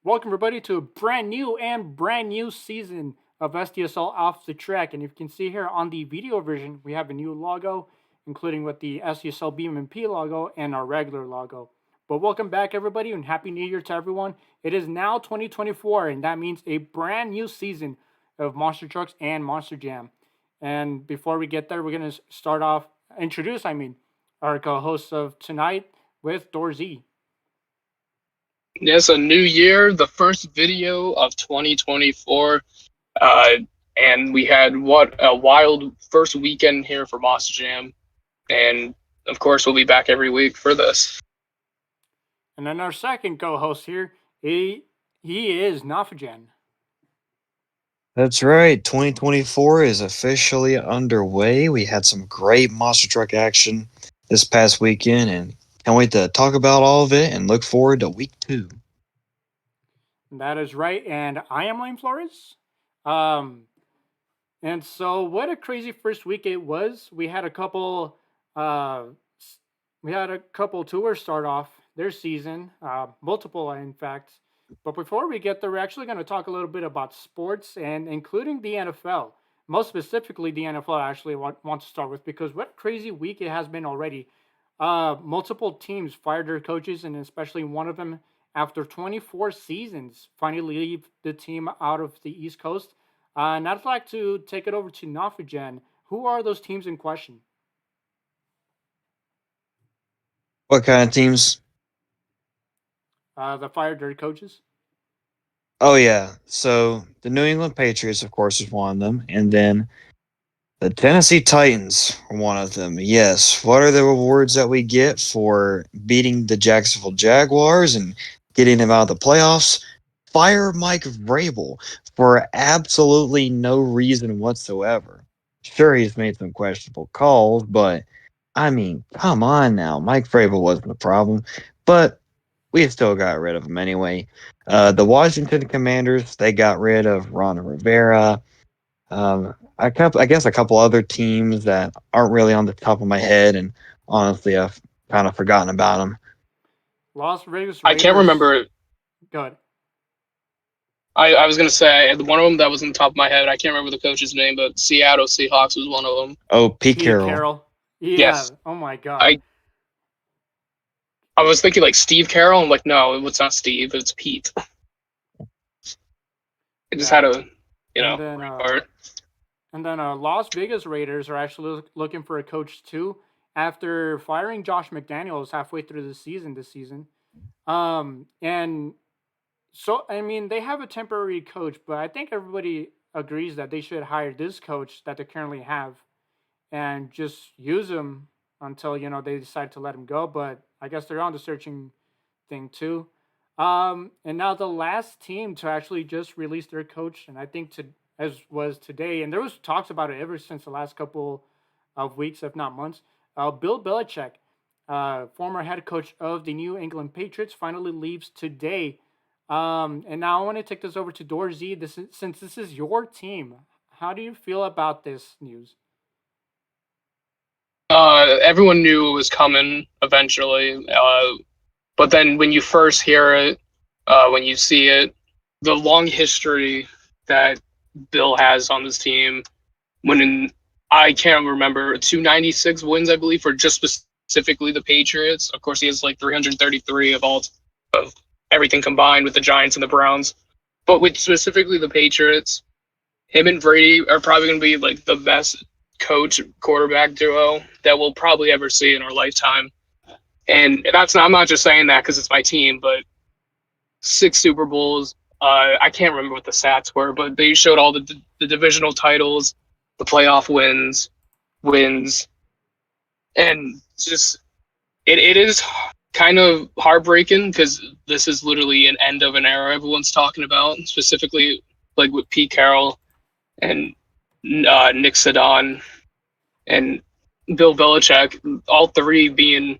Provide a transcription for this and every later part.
Welcome, everybody, to a brand new season of SDSL Off the Track. And if you can see here on the video version, we have a new logo, including with the SDSL BMP logo and our regular logo. But welcome back, everybody, and Happy New Year to everyone. It is now 2024, and that means a brand new season of Monster Trucks and Monster Jam. And before we get there, we're going to introduce our co hosts of tonight with Dorzy. Yes, a new year, the first video of 2024. Uh, and we had what a wild first weekend here for Monster Jam. And of course, we'll be back every week for this. And then our second co-host here, he is Nafajan. That's right. 2024 is officially underway. We had some great monster truck action this past weekend and can't wait to talk about all of it and look forward to week 2. That is right. And I am Lane Flores. Um, and so what a crazy first week it was. Uh, we had a couple tours start off their season, multiple in fact. But before we get there, we're actually going to talk a little bit about sports and including the NFL. Most specifically, the NFL I actually want to start with because what a crazy week it has been already. Multiple teams fired their coaches, and especially one of them, after 24 seasons, finally leave the team out of the East Coast. And I'd like to take it over to Nafajan. Who are those teams in question? What kind of teams? The fired their coaches. Oh, yeah. So the New England Patriots, of course, is one of them. And then the Tennessee Titans are one of them. Yes. What are the rewards that we get for beating the Jacksonville Jaguars and getting them out of the playoffs? Fire Mike Vrabel for absolutely no reason whatsoever. Sure, he's made some questionable calls, but I mean, come on now. Mike Vrabel wasn't the problem, but we still got rid of him anyway. The Washington Commanders, they got rid of Ron Rivera. I guess a couple other teams that aren't really on the top of my head, and honestly, I've kind of forgotten about them. Las Vegas I can't Raiders. remember. Good. I was going to say one of them that was on the top of my head. I can't remember the coach's name, but Seattle Seahawks was one of them. Oh, Pete Pete Carroll. Carroll. Yeah. Yes. Oh my God. I I was thinking like Steve Carroll. I'm like, no, it's not Steve. It's Pete. It just Yeah. had a, And then brain fart. Las Vegas Raiders are actually looking for a coach too after firing Josh McDaniels halfway through the season this season. And so I mean they have a temporary coach, but I think everybody agrees that they should hire this coach that they currently have and just use him until they decide to let him go. But I guess they're on the searching thing too. And now the last team to actually just release their coach, and I think to as was today, and there was talks about it ever since the last couple of weeks, if not months. Bill Belichick, former head coach of the New England Patriots, finally leaves today. And now I want to take this over to Dorzy. Since this is your team, how do you feel about this news? Everyone knew it was coming eventually. But then when you first hear it, when you see it, the long history that Bill has on this team, I can't remember, 296 wins, I believe, for just specifically the Patriots. Of course, he has like 333 of everything combined with the Giants and the Browns. But with specifically the Patriots, him and Brady are probably going to be like the best coach quarterback duo that we'll probably ever see in our lifetime. And I'm not just saying that because it's my team, but 6 Super Bowls. I can't remember what the stats were, but they showed all the divisional titles, the playoff wins, and just it is kind of heartbreaking because this is literally an end of an era everyone's talking about, specifically like with Pete Carroll and Nick Saban and Bill Belichick, all three being,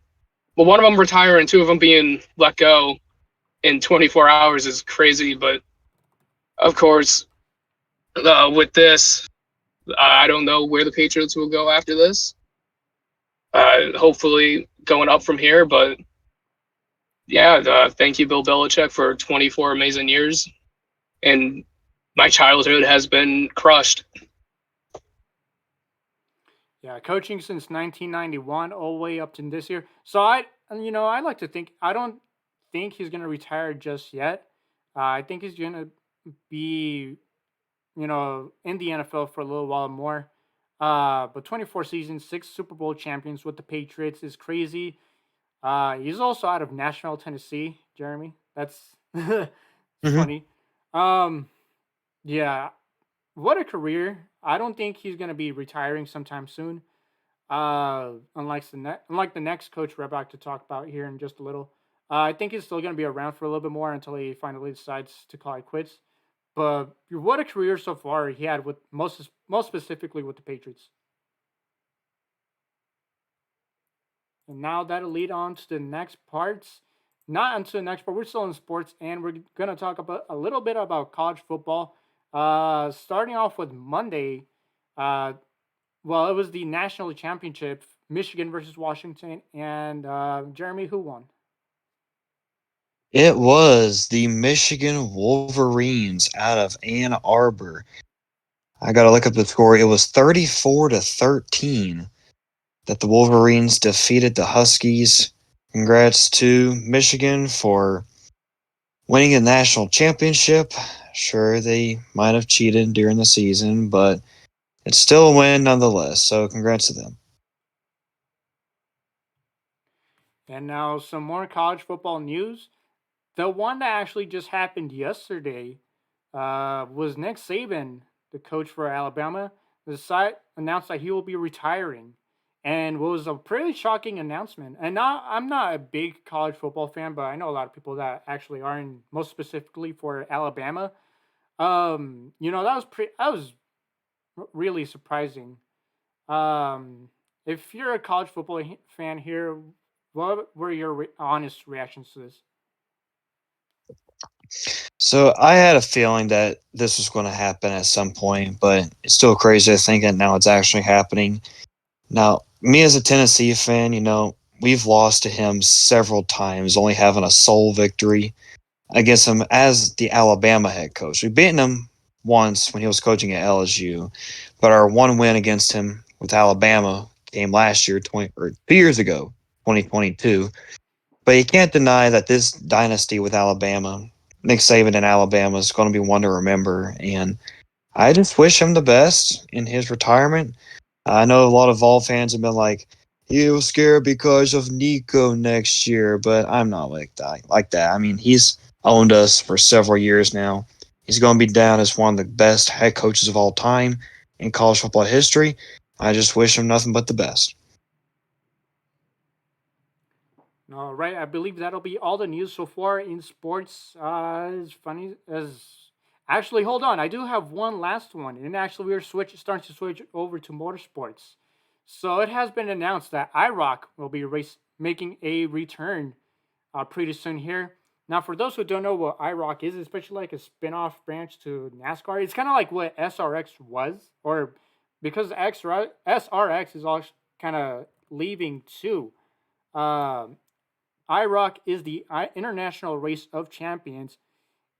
well, one of them retiring, two of them being let go in 24 hours is crazy. But of course, with this, I don't know where the Patriots will go after this. Hopefully going up from here, but Yeah, thank you, Bill Belichick, for 24 amazing years. And my childhood has been crushed. Yeah, coaching since 1991 all the way up to this year. So I like to think I don't think he's gonna retire just yet. I think he's gonna be, in the NFL for a little while more. But 24 seasons, 6 Super Bowl champions with the Patriots is crazy. He's also out of Nashville, Tennessee, Jeremy. That's it's Hmm. funny. Yeah, what a career. I don't think he's gonna be retiring sometime soon. Unlike the next coach we're about to talk about here in just a little. I think he's still gonna be around for a little bit more until he finally decides to call it quits. But what a career so far he had with most specifically with the Patriots. And now that'll lead on to the next parts. Not onto the next part. We're still in sports, and we're gonna talk about a little bit about college football. Starting off with Monday. Uh, well, it was the national championship, Michigan versus Washington, and Jeremy, who won? It was the Michigan Wolverines out of Ann Arbor. I got to look up the score. It was 34-13 that the Wolverines defeated the Huskies. Congrats to Michigan for winning a national championship. Sure, they might have cheated during the season, but it's still a win nonetheless. So, congrats to them. And now some more college football news. The one that actually just happened yesterday was Nick Saban, the coach for Alabama, announced that he will be retiring, and was a pretty shocking announcement. And now I'm not a big college football fan, but I know a lot of people that actually are, and most specifically for Alabama. That was really surprising. Um, if you're a college football fan here, what were your honest reactions to this? So, I had a feeling that this was going to happen at some point, but it's still crazy to think that now it's actually happening. Now, me as a Tennessee fan, we've lost to him several times, only having a sole victory against him as the Alabama head coach. We beaten him once when he was coaching at LSU, but our one win against him with Alabama came last year, 2 years ago, 2022. But you can't deny that this dynasty with Alabama, Nick Saban in Alabama, is going to be one to remember. And I just wish him the best in his retirement. I know a lot of Vol fans have been like, he was scared because of Nico next year, but I'm not like that. I mean, he's owned us for several years now. He's going to be down as one of the best head coaches of all time in college football history. I just wish him nothing but the best. All right, I believe that'll be all the news so far in sports. As funny as actually, hold on, I do have one last one, and actually, starting to switch over to motorsports. So it has been announced that IROC will be making a return pretty soon here. Now, for those who don't know what IROC is, especially like a spin-off branch to NASCAR, it's kind of like what SRX was, or because SRX is all kind of leaving too. Um, IROC is the International Race of Champions.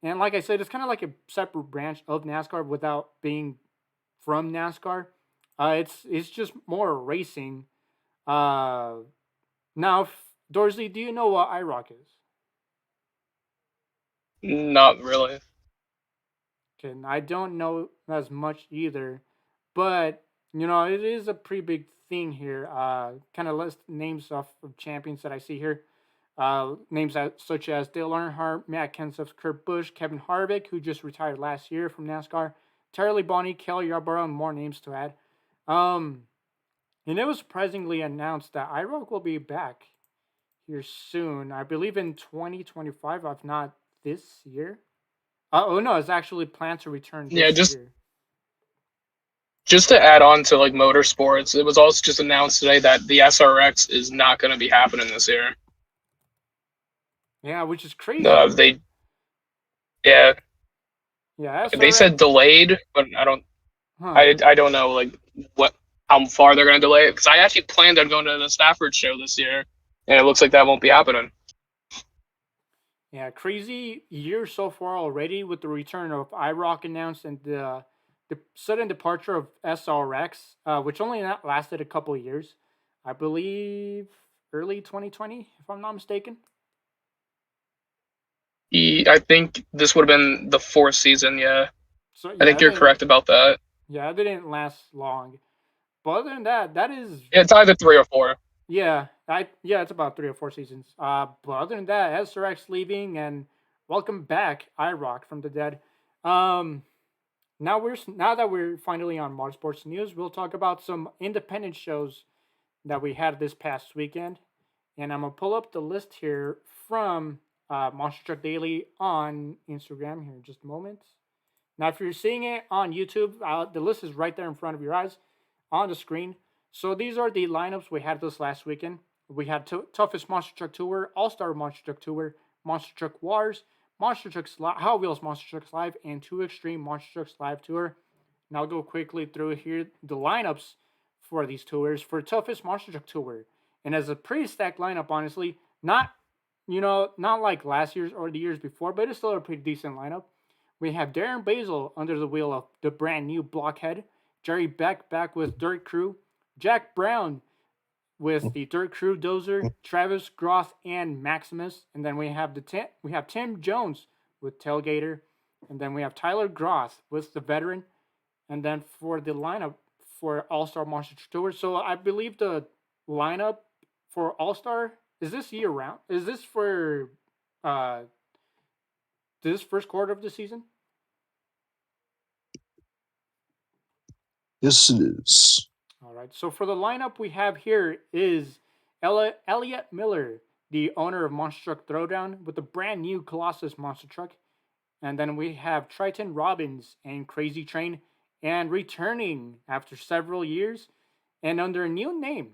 And like I said, it's kind of like a separate branch of NASCAR without being from NASCAR. It's just more racing. Uh, now, Dorsley, do you know what IROC is? Not really. Okay, and I don't know as much either, but it is a pretty big thing here. Kind of list names of champions that I see here. Such as Dale Earnhardt, Matt Kenseth, Kurt Busch, Kevin Harvick, who just retired last year from NASCAR, Terry Bonnie, Kelly Yarborough, and more names to add. Um, and it was surprisingly announced that IROC will be back here soon. I believe in 2025, if not this year. Oh no, it's actually planned to return Yeah, this just year. just to add on to like motorsports, it was also just announced today that the SRX is not going to be happening this year. Yeah, which is crazy. They yeah, Yeah, they SRX. said delayed, but Huh. I don't know like what how far they're going to delay it because I actually planned on going to the Stafford show this year, and it looks like that won't be happening. Yeah, crazy year so far already with the return of IROC announced and the sudden departure of SRX, which only lasted a couple of years. I believe early 2020, if I'm not mistaken. I think this would have been the 4th season. Yeah, So I yeah, think you're correct about that. it didn't last long. But other than that, that is It's either 3 or 4. it's about 3 or 4 seasons. But other than that, SRX leaving and welcome back IROC from the dead. Um, now that we're finally on Motorsports News, we'll talk about some independent shows that we had this past weekend, and I'm gonna pull up the list here from Monster Truck Daily on Instagram here in just a moment. Now, if you're seeing it on YouTube, the list is right there in front of your eyes on the screen. So these are the lineups we had this last weekend. We had Toughest Monster Truck Tour, All Star Monster Truck Tour, Monster Truck Wars, Monster Trucks Hot Wheels Monster Trucks Live, and 2 Extreme Monster Trucks Live Tour. Now I'll go quickly through here the lineups for these tours. For Toughest Monster Truck Tour, and as a pretty stacked lineup, honestly, not like last year's or the years before, but it's still a pretty decent lineup. We have Darren Basil under the wheel of the brand new Blockhead, Jerry Beck back with Dirt Crew, Jack Brown with the Dirt Crew Dozer, Travis Groth and Maximus, and then we have Tim Jones with Tailgater, and then we have Tyler Groth with the Veteran, and then for the lineup for All Star Monster Tour. So I believe the lineup for All Star is this year round. Is this for this first quarter of the season? Yes, it is. All right. So for the lineup we have here is Elliot Miller, the owner of Monster Truck Throwdown, with the brand new Colossus Monster Truck. And then we have Triton Robbins and Crazy Train, and returning after several years and under a new name.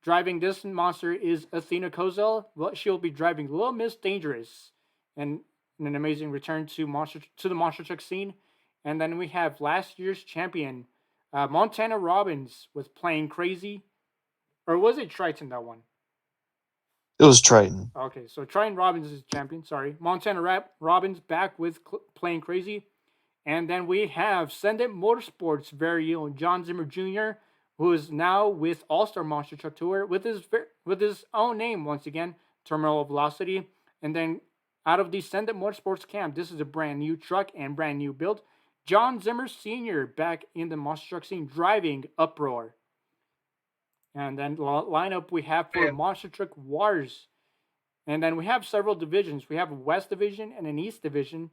Driving this monster is Athena Kozel. Well, she'll be driving Little Miss Dangerous, and an amazing return to the Monster Truck scene. And then we have last year's champion, Montana Robbins, with Playing Crazy. Or was it Triton that one? It was Triton. Okay, so Triton Robbins is champion. Sorry. Montana Robbins back with Playing Crazy. And then we have Send It Motorsports' very own John Zimmer Jr., who is now with All Star Monster Truck Tour with his own name once again, Terminal Velocity. And then out of the Send It Motorsports camp, this is a brand new truck and brand new build. John Zimmer Sr. back in the monster truck scene driving Uproar. And then lineup we have for Monster Truck Wars. And then we have several divisions. We have a West Division and an East Division.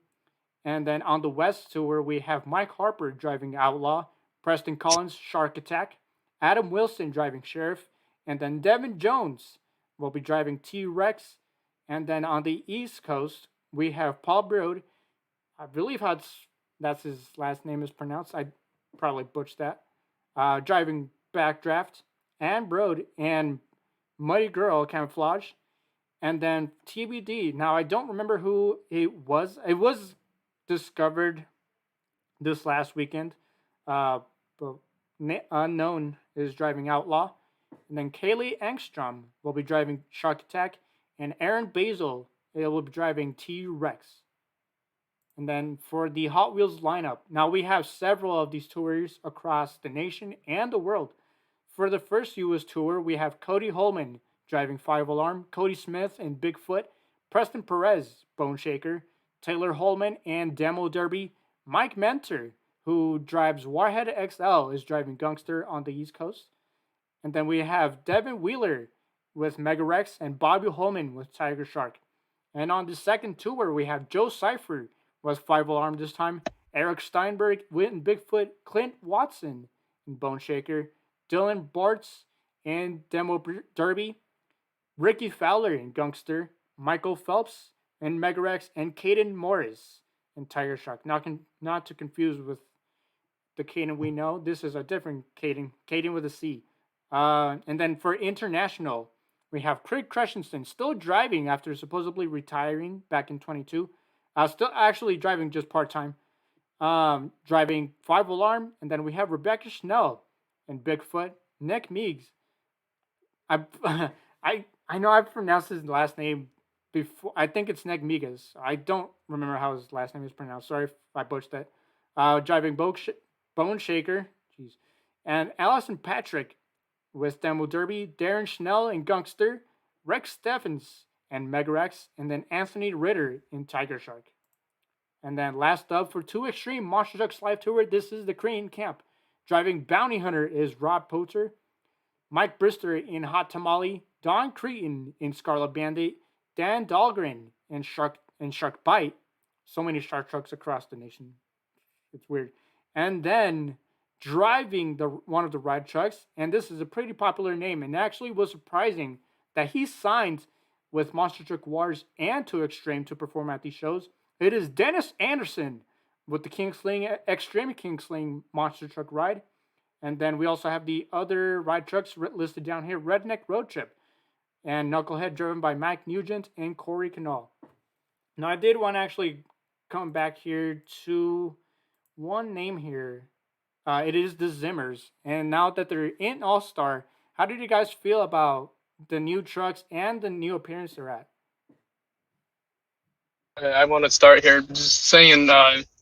And then on the West Tour, we have Mike Harper driving Outlaw, Preston Collins, Shark Attack, Adam Wilson driving Sheriff, and then Devin Jones will be driving T-Rex. And then on the East Coast, we have Paul Brode. I believe that's his last name is pronounced. I probably butchered that. Driving Backdraft, and Brode, and Muddy Girl Camouflage. And then TBD. Now, I don't remember who it was. It was discovered this last weekend. But Unknown is driving Outlaw. And then Kaylee Engstrom will be driving Shark Attack. And Aaron Basil will be driving T-Rex. And then for the Hot Wheels lineup, now we have several of these tours across the nation and the world. For the first US tour, we have Cody Holman driving 5 Alarm, Cody Smith and Bigfoot, Preston Perez, Bone Shaker, Taylor Holman and Demo Derby, Mike Mentor, who drives Warhead XL, is driving Gangster on the East Coast. And then we have Devin Wheeler with Mega Rex and Bobby Holman with Tiger Shark. And on the second tour, we have Joe Cypher with 5 Alarm this time, Eric Steinberg, Witten Bigfoot, Clint Watson and Bone Shaker, Dylan Bartz and Demo Derby, Ricky Fowler and Gangster, Michael Phelps and Megarex, and Caden Morris and Tiger Shark. Not to confuse with the Caden we know. This is a different Caden with a C. And then for international, we have Craig Christensen still driving after supposedly retiring back in 22. Still actually driving just part-time. Driving 5 Alarm. And then we have Rebecca Schnell and Bigfoot, Nick Meeks. I know I've pronounced his last name before. I think it's Neg Migas. I don't remember how his last name is pronounced. Sorry if I butchered that. Driving Bone Shaker, jeez, and Allison Patrick with Demo Derby, Darren Schnell in Gunkster, Rex Steffens and Megarex, and then Anthony Ritter in Tiger Shark. And then last up for 2 Extreme Monster Trucks Live Tour, this is the Korean Camp. Driving Bounty Hunter is Rob Potter, Mike Brister in Hot Tamale, Don Cretan in Scarlet Bandit, Dan Dahlgren in Shark Bite. So many shark trucks across the nation. It's weird. And then driving one of the ride trucks, and this is a pretty popular name, and actually was surprising that he signed with Monster Truck Wars and 2 Extreme to perform at these shows. It is Dennis Anderson with the Kingsling Extreme Kingsling Monster Truck ride. And then we also have the other ride trucks listed down here. Redneck Road Trip and Knucklehead, driven by Mike Nugent and Corey Canal. Now, I did want to actually come back here to one name here. It is the Zimmers. And now that they're in All-Star, how did you guys feel about the new trucks and the new appearance they're at? I want to start here just saying,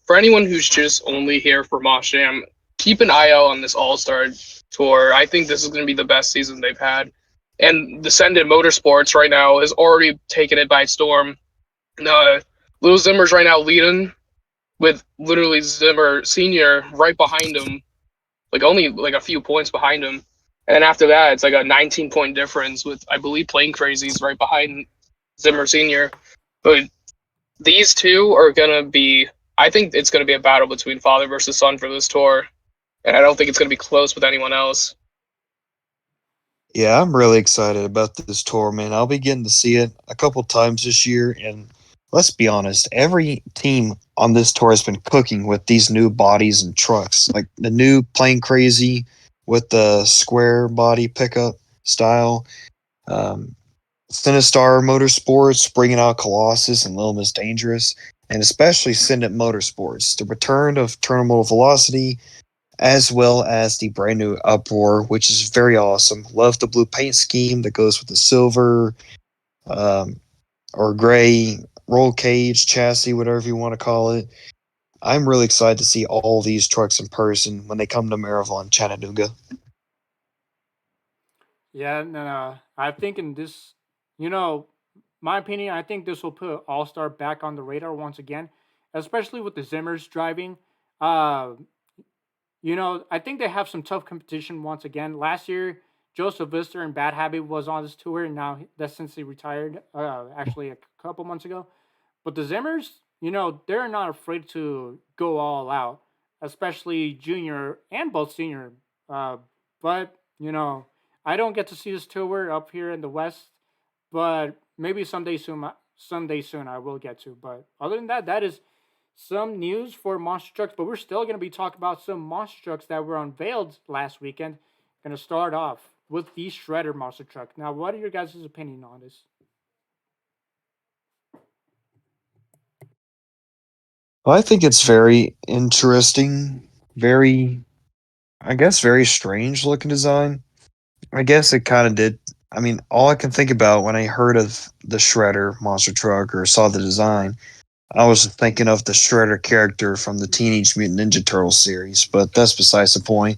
for anyone who's just only here for Mosh Jam, keep an eye out on this All-Star tour. I think this is going to be the best season they've had. And Descendant Motorsports right now has already taken it by storm. Little Zimmer's right now leading with literally Zimmer Sr. right behind him, only a few points behind him. And after that, it's like a 19-point difference with, I believe, Plane Crazies right behind Zimmer Sr. But these two are going to be, I think it's going to be a battle between father versus son for this tour. And I don't think it's going to be close with anyone else. Yeah, I'm really excited about this tour, man. I'll be getting to see it a couple times this year, and let's be honest, every team on this tour has been cooking with these new bodies and trucks. Like the new Plane Crazy with the square body pickup style. Sinistar Motorsports bringing out Colossus and Little Miss Dangerous, and especially Ascendant Motorsports, the return of Terminal Velocity, as well as the brand new Uproar, which is very awesome. Love the blue paint scheme that goes with the silver or gray roll cage chassis, whatever you want to call it. I'm really excited to see all these trucks in person when they come to Maryville, Chattanooga. Yeah, no, I think in this, my opinion, I think this will put All-Star back on the radar once again, especially with the Zimmers driving. I think they have some tough competition once again. Last year, Joseph Vister and Bad Habit was on this tour, and now that's since he retired, actually a couple months ago. But the Zimmers, they're not afraid to go all out, especially junior and both senior. But, I don't get to see this tour up here in the West, but maybe someday soon I will get to. But other than that, that is some news for Monster Trucks. But we're still going to be talking about some Monster Trucks that were unveiled last weekend. Going to start off with the Shredder Monster Truck. Now, what are your guys' opinion on this? Well, I think it's very interesting, very strange looking design. I guess it kind of did. I mean, all I can think about when I heard of the Shredder monster truck or saw the design, I was thinking of the Shredder character from the Teenage Mutant Ninja Turtles series, but that's besides the point.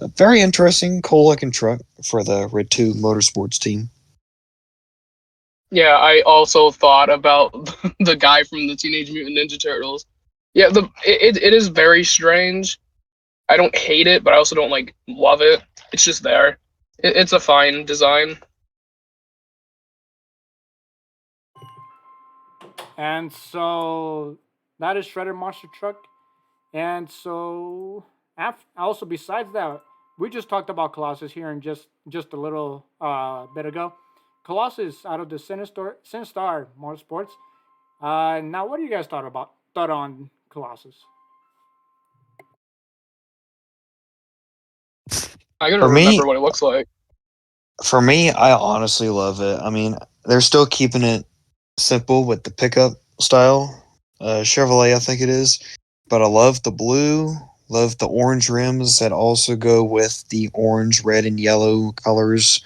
A very interesting, cool looking truck for the Red 2 Motorsports team. Yeah, I also thought about the guy from the Teenage Mutant Ninja Turtles. Yeah, it is very strange. I don't hate it, but I also don't love it. It's just there. It's a fine design. And so that is Shredder Monster Truck. And so also besides that, we just talked about Colossus here in just a little bit ago. Colossus out of the Sinistar Motorsports. Now, what do you guys thought on Colossus? I gotta remember what it looks like. For me, I honestly love it. I mean, they're still keeping it simple with the pickup style, Chevrolet, I think it is. But I love the blue, love the orange rims that also go with the orange, red, and yellow colors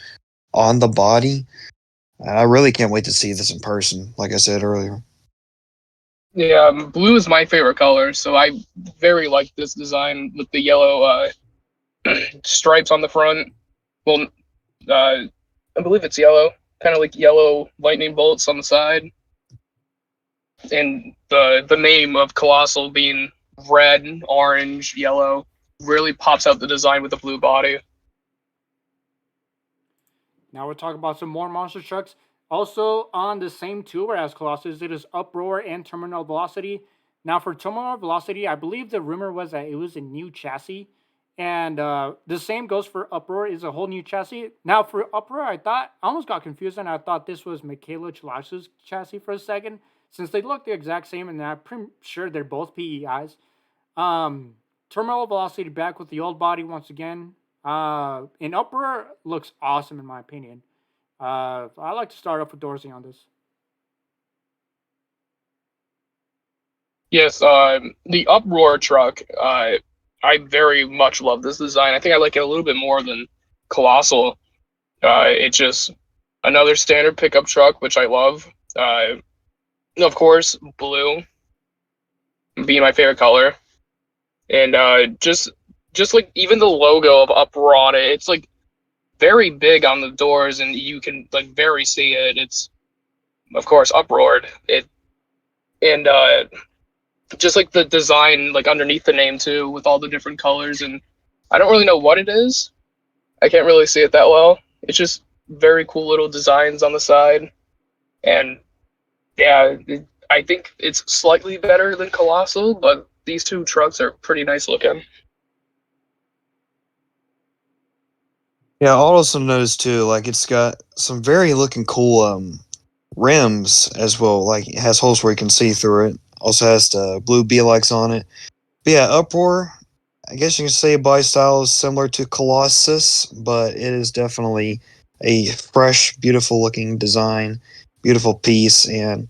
on the body. I really can't wait to see this in person, like I said earlier. Yeah, blue is my favorite color, so I very like this design with the yellow stripes on the front. Well, I believe it's yellow, kind of like yellow lightning bolts on the side, and the name of Colossal being red, orange, yellow really pops out the design with the blue body. Now we're talking about some more monster trucks. Also on the same tour as Colossus, it is Uproar and Terminal Velocity. Now for Terminal Velocity, I believe the rumor was that it was a new chassis, and the same goes for Uproar. Is a whole new chassis. Now for Uproar, I almost got confused, and I thought this was Michaela Chalasa's chassis for a second, since they look the exact same, and I'm pretty sure they're both PEIs. Um, Terminal Velocity back with the old body once again. And Uproar looks awesome in my opinion. I like to start off with Dorsey on this. Yes, the Uproar truck. I very much love this design. I think I like it a little bit more than Colossal. It's just another standard pickup truck, which I love. Of course, blue being my favorite color, and just like even the logo of Uproar on it, it's like very big on the doors, and you can like very see it. It's of course Uproared. It and just like the design like underneath the name too, with all the different colors, and I don't really know what it is. I can't really see it that well. It's just very cool little designs on the side, and yeah, I think it's slightly better than Colossal, but these two trucks are pretty nice looking. Yeah, I also noticed too, like it's got some very looking cool rims as well. Like it has holes where you can see through it. Also has the blue B-Likes on it. But yeah, Uproar, I guess you can say body style is similar to Colossus, but it is definitely a fresh, beautiful looking design, beautiful piece, and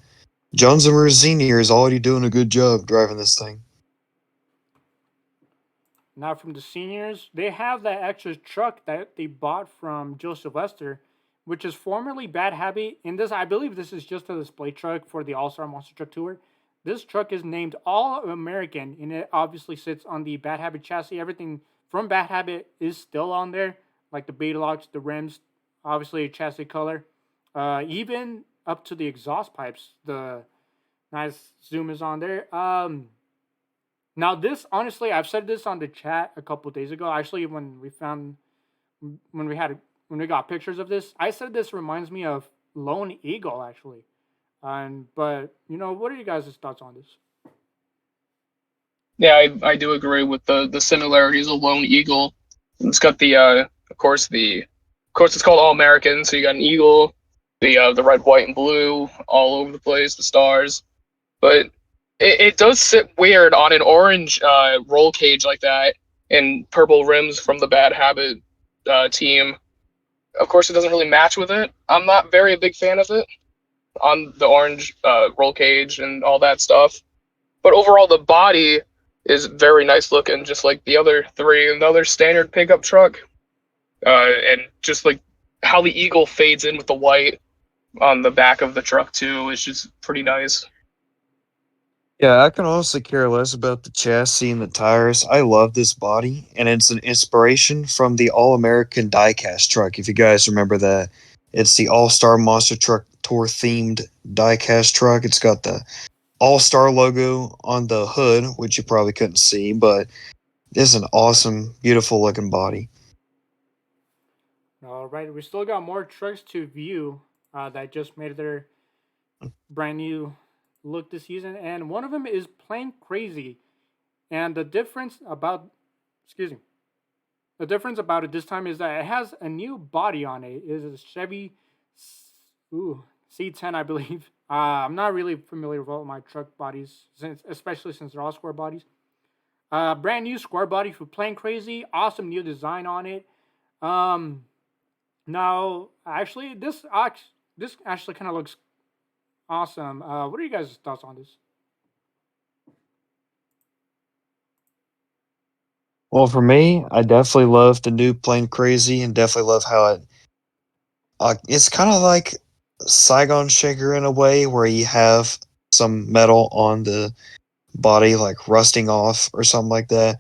John Zimmer Sr. is already doing a good job driving this thing. Now from the seniors, they have that extra truck that they bought from Joe Sylvester, which is formerly Bad Habit. And this, I believe, this is just a display truck for the All Star Monster Truck Tour. This truck is named All American, and it obviously sits on the Bad Habit chassis. Everything from Bad Habit is still on there, like the beta locks, the rims, obviously chassis color, even up to the exhaust pipes. The nice zoom is on there. Now this honestly, I've said this on the chat a couple days ago. Actually, when we had when we got pictures of this, I said this reminds me of Lone Eagle actually. And but what are you guys' thoughts on this? Yeah, I do agree with the similarities of Lone Eagle. It's got the of course it's called All American, so you got an eagle, the red, white, and blue all over the place, the stars. But it does sit weird on an orange roll cage like that and purple rims from the Bad Habit team. Of course, it doesn't really match with it. I'm not very a big fan of it on the orange roll cage and all that stuff. But overall, the body is very nice looking, just like the other three. Another standard pickup truck, and just like how the eagle fades in with the white on the back of the truck too is just pretty nice. Yeah, I can honestly care less about the chassis and the tires. I love this body, and it's an inspiration from the All American diecast truck. If you guys remember that, it's the All Star Monster Truck Tour themed diecast truck. It's got the All Star logo on the hood, which you probably couldn't see, but it's an awesome, beautiful looking body. All right, we still got more trucks to view that just made their brand new look this season, and one of them is Plain Crazy. And excuse me, the difference about it this time is that it has a new body on it. It is a Chevy, C10, I believe. I'm not really familiar with all my truck bodies, especially since they're all square bodies. Brand new square body for Plain Crazy. Awesome new design on it. Um, Now, actually, this actually kind of looks awesome. What are you guys' thoughts on this? Well, for me, I definitely love the new Plane Crazy, and definitely love how it's kind of like Saigon Shaker in a way, where you have some metal on the body, like rusting off or something like that.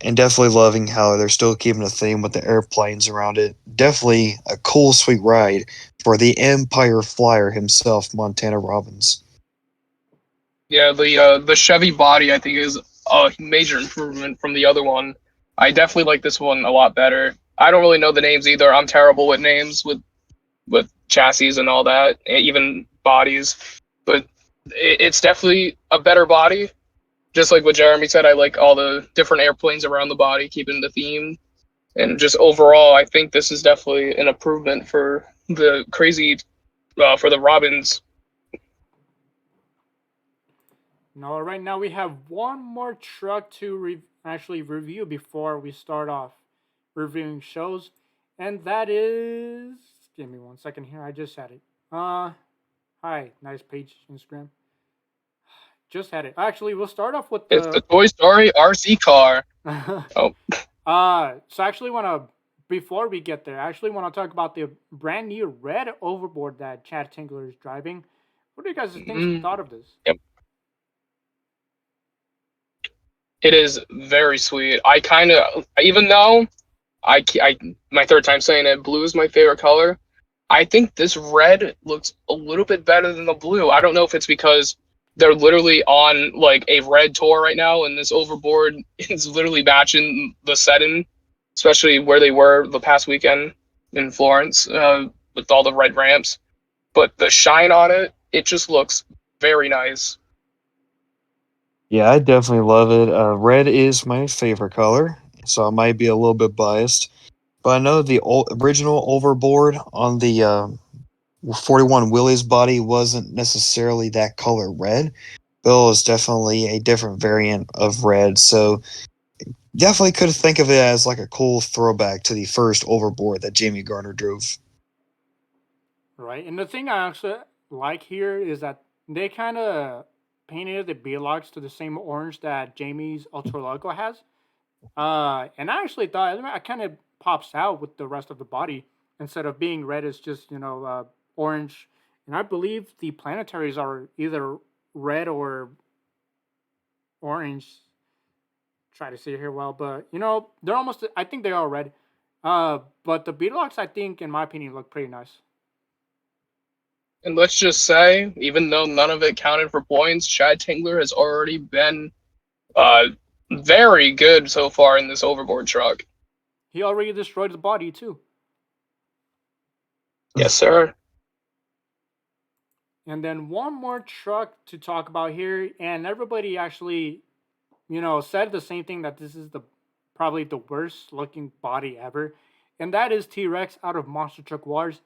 And definitely loving how they're still keeping a theme with the airplanes around it. Definitely a cool, sweet ride for the Empire Flyer himself, Montana Robbins. Yeah, the Chevy body I think is a major improvement from the other one. I definitely like this one a lot better. I don't really know the names either. I'm terrible with names with chassis and all that, even bodies. But it's definitely a better body. Just like what Jeremy said, I like all the different airplanes around the body, keeping the theme. And just overall, I think this is definitely an improvement for the crazy, for the Robins. No, right now we have one more truck to actually review before we start off reviewing shows, and that is. Give me 1 second here. I just had it. Hi, nice page Instagram. Just had it. Actually, we'll start off with It's the the. Toy Story RC car. Oh, So I actually want to. Before we get there, I actually want to talk about the brand new red overboard that Chad Tingler is driving. What do you guys think thought of this? yep. It is very sweet. I kind of, even though my third time saying it, blue is my favorite color. I think this red looks a little bit better than the blue. I don't know if it's because they're literally on like a red tour right now, and this overboard is literally matching the setting, especially where they were the past weekend in Florence with all the red ramps. But the shine on it, it just looks very nice. Yeah, I definitely love it. Red is my favorite color, so I might be a little bit biased. But I know the original overboard on the 41 Willys body wasn't necessarily that color red. Bill is definitely a different variant of red, so definitely could think of it as like a cool throwback to the first overboard that Jamie Garner drove. Right. And the thing I actually like here is that they kind of painted the Beelox to the same orange that Jamie's Ultra Loco has. And I actually thought it kind of pops out with the rest of the body instead of being red. It's just orange. And I believe the planetaries are either red or orange. Try to see it here well, but they're almost. I think they are red. But the Beetlocks, I think, in my opinion, look pretty nice. And let's just say, even though none of it counted for points, Chad Tingler has already been uh, very good so far in this overboard truck. He already destroyed the body too. Yes, sir. And then one more truck to talk about here, and everybody actually, said the same thing, that this is probably the worst looking body ever, and that is T-Rex out of Monster Truck Wars.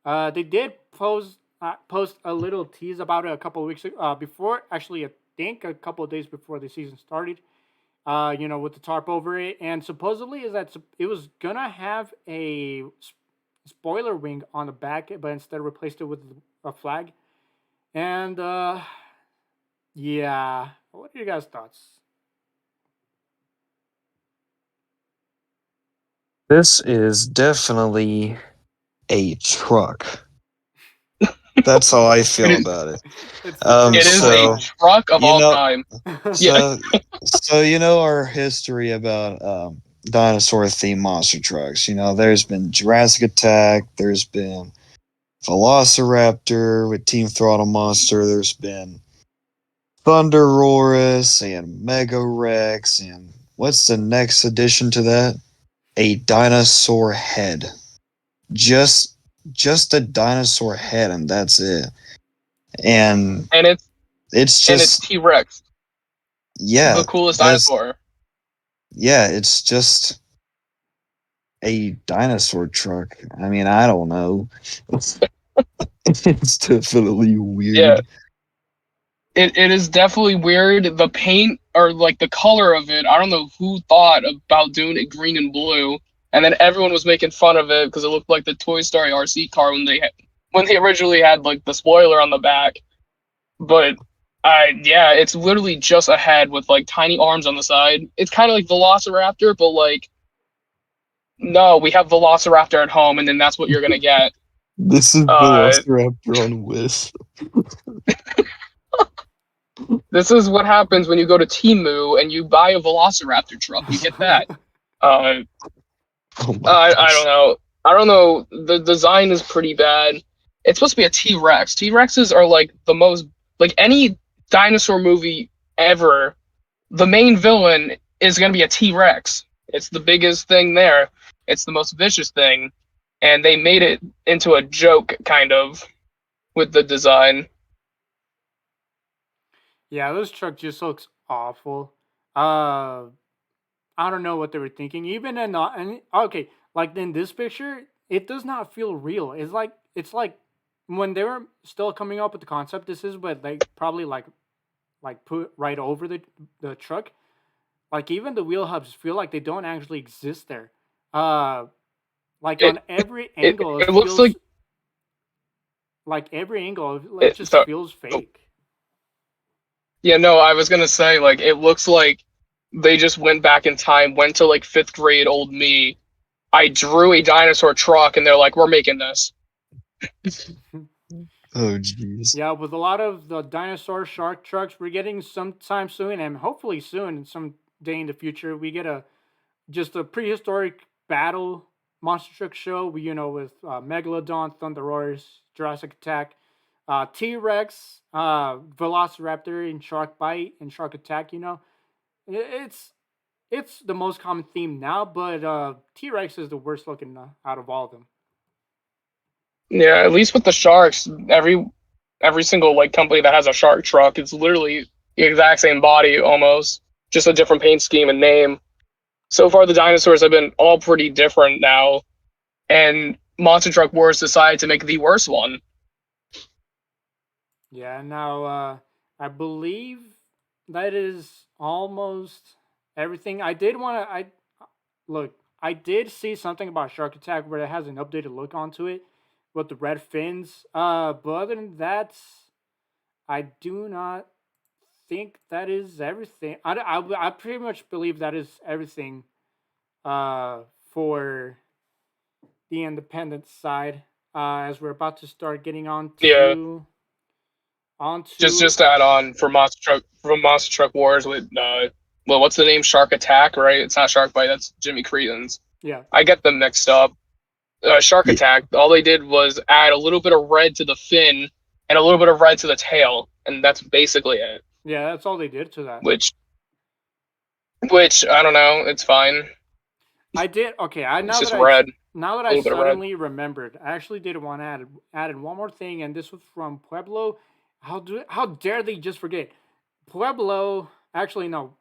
They did post a little tease about it a couple of weeks before, actually, I think a couple of days before the season started. With the tarp over it, and supposedly is that it was gonna have a spoiler wing on the back, but instead replaced it with a flag. And yeah, what are your guys' thoughts? This is definitely a truck. That's how I feel about it. It's It is so a truck of you all know, time. so so you know our history about dinosaur themed monster trucks. There's been Jurassic Attack, there's been Velociraptor with Team Throttle Monster, there's been Thunderosaurus and Mega Rex, and what's the next addition to that? A dinosaur head. Just a dinosaur head, and that's it. And and it's it's just T-Rex, yeah, the coolest that's dinosaur. yeah, it's just a dinosaur truck. I mean, I don't know. It's definitely Yeah, weird. it is definitely weird. The paint or like the color of it, I don't know who thought about doing it green and blue, and then everyone was making fun of it because it looked like the Toy Story RC car when they originally had like the spoiler on the back. But yeah, it's literally just a head with like tiny arms on the side. It's kind of like Velociraptor, but like no, we have Velociraptor at home, and then that's what you're gonna get. This is Uh, Velociraptor on Wish. this is what happens when you go to Temu and you buy a Velociraptor truck. You get that. Uh, Oh my I don't gosh. know. I don't know. The design is pretty bad. It's supposed to be a T Rex. T Rexes are like the most, like any dinosaur movie ever. The main villain is going to be a T Rex. It's the biggest thing there. It's the most vicious thing. And they made it into a joke, kind of, with the design. Yeah, this truck just looks awful. Uh, I don't know what they were thinking. Even in okay, like in this picture, it does not feel real. It's like when they were still coming up with the concept. This is what they probably like put right over the truck. Like even the wheel hubs feel like they don't actually exist there. Uh, like It on every it, angle, it it looks feels like like every angle it it. just So, feels oh, fake. yeah, no, I was gonna say like it looks like they just went back in time, went to like fifth grade old me. I drew a dinosaur truck, and they're like, "We're making this." Oh jeez. Yeah, with a lot of the dinosaur shark trucks, we're getting sometime soon, and hopefully soon, some day in the future, we get just a prehistoric battle monster truck show. With Megalodon, Thunderosaurus, Jurassic Attack, T Rex, Velociraptor, and Shark Bite and Shark Attack. It's the most common theme now, but T Rex is the worst looking out of all of them. Yeah, at least with the sharks, every single like company that has a shark truck, it's literally the exact same body almost, just a different paint scheme and name. So far, the dinosaurs have been all pretty different now, and Monster Truck Wars decided to make the worst one. Yeah, now I believe that is almost everything. I did want to. I look. I did see something about Shark Attack where it has an updated look onto it with the red fins. But other than that, I do not think that is everything. I pretty much believe that is everything. For the independent side. As we're about to start getting on Yeah, to just to add on for Monster Truck Wars with well, what's the name? Shark Attack, right? It's not Shark Bite. That's Jimmy Creedon's. yeah. I get them mixed up. Shark Yeah. Attack. All they did was add a little bit of red to the fin and a little bit of red to the tail, and that's basically it. Yeah, that's all they did to that. Which I don't know. It's fine. I did okay. I It's now that just I red. now that A I little bit of red. suddenly remembered, I actually did want to add one more thing, and this was from Pueblo. How dare they just forget Pueblo? Actually, no,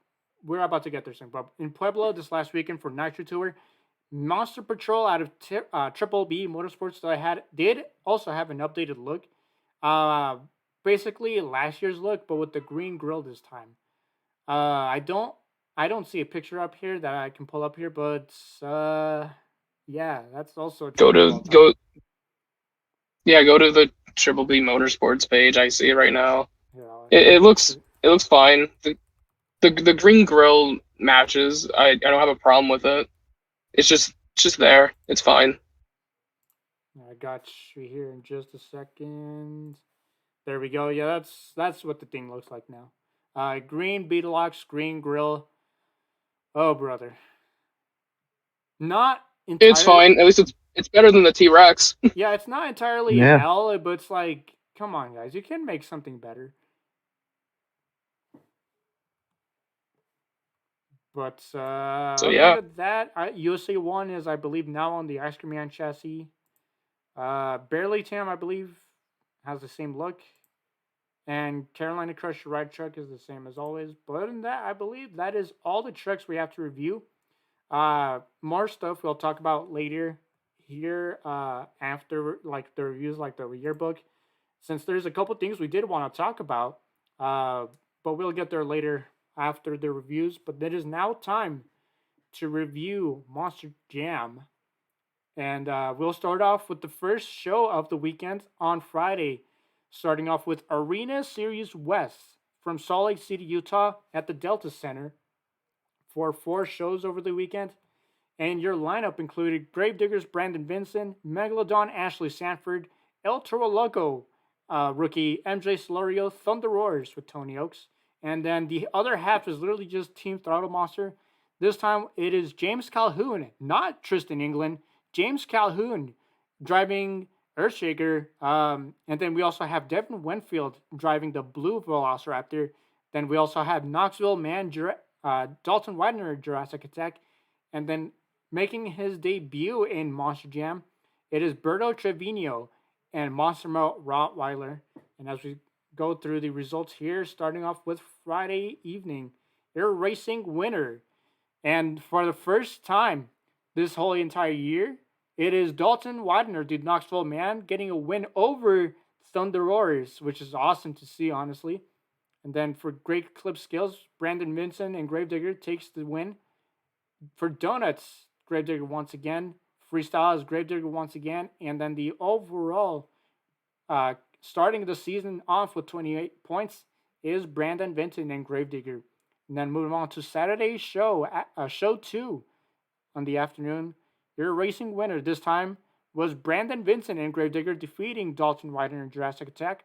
we're about to get there soon. But in Pueblo this last weekend for Nitro Tour, Monster Patrol out of Triple B Motorsports that I did also have an updated look. Uh, Basically last year's look, but with the green grill this time. I don't see a picture up here that I can pull up here, but yeah, that's also a Go truck of to all time. go. Yeah, go to the Triple B Motorsports page. I see it right now. Here, I'll It, actually it post looks it. it looks fine. The green grill matches. I don't have a problem with it. It's just there. It's fine. I got you here in just a second. There we go. Yeah, that's what the thing looks like now. Green Beetlelocks, green grill. Oh brother, not It's entirely. fine. At least it's better than the T Rex. Yeah, it's not entirely Yeah. hell, but it's like, come on, guys, you can make something better. But So other yeah, than that, USA One is, I believe, now on the Ice Cream Man chassis. Barely Tam, I believe, has the same look, and Carolina Crusher Ride Truck is the same as always. But other than that, I believe that is all the trucks we have to review. More stuff we'll talk about later here after like the reviews, like the yearbook, since there's a couple things we did want to talk about. But we'll get there later after the reviews. But it is now time to review Monster Jam. And we'll start off with the first show of the weekend on Friday, starting off with Arena Series West from Salt Lake City, Utah at the Delta Center for 4 shows over the weekend. And your lineup included Gravediggers Brandon Vincent, Megalodon Ashley Sanford, El Toro Loco rookie MJ Solorio, Thunder Roars with Tony Oaks. And then the other half is literally just Team Throttle Monster. This time it is James Calhoun, not Tristan England. James Calhoun driving Earthshaker. And then we also have Devin Winfield driving the Blue Velociraptor. Then we also have Knoxville Man, Dalton Widener, Jurassic Attack. And then making his debut in Monster Jam, it is Berto Trevino and Monster Rottweiler. And as we go through the results here, starting off with Friday evening, their racing winner. And for the first time this whole entire year, it is Dalton Widener, the Knoxville Man, getting a win over Thunder Roars, which is awesome to see, honestly. And then for Great Clip Skills, Brandon Vincent and Gravedigger takes the win. For Donuts, Gravedigger once again. Freestyle is Gravedigger once again. And then the overall, starting the season off with 28 points, is Brandon Vincent and Gravedigger. And then moving on to Saturday's show, show 2 on the afternoon. Your racing winner this time was Brandon Vincent and Gravedigger, defeating Dalton Widener and Jurassic Attack.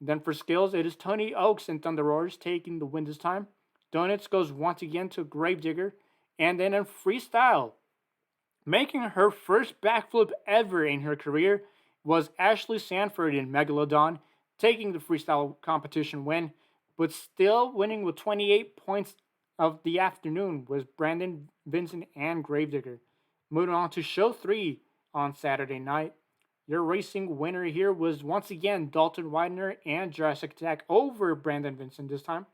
And then for skills, it is Tony Oaks and Thunder Roars taking the win this time. Donuts goes once again to Gravedigger. And then in freestyle, making her first backflip ever in her career, was Ashley Sanford in Megalodon, taking the freestyle competition win, but still winning with 28 points of the afternoon was Brandon Vincent and Gravedigger. Moving on to show 3 on Saturday night. Your racing winner here was once again Dalton Widener and Jurassic Attack over Brandon Vincent this time.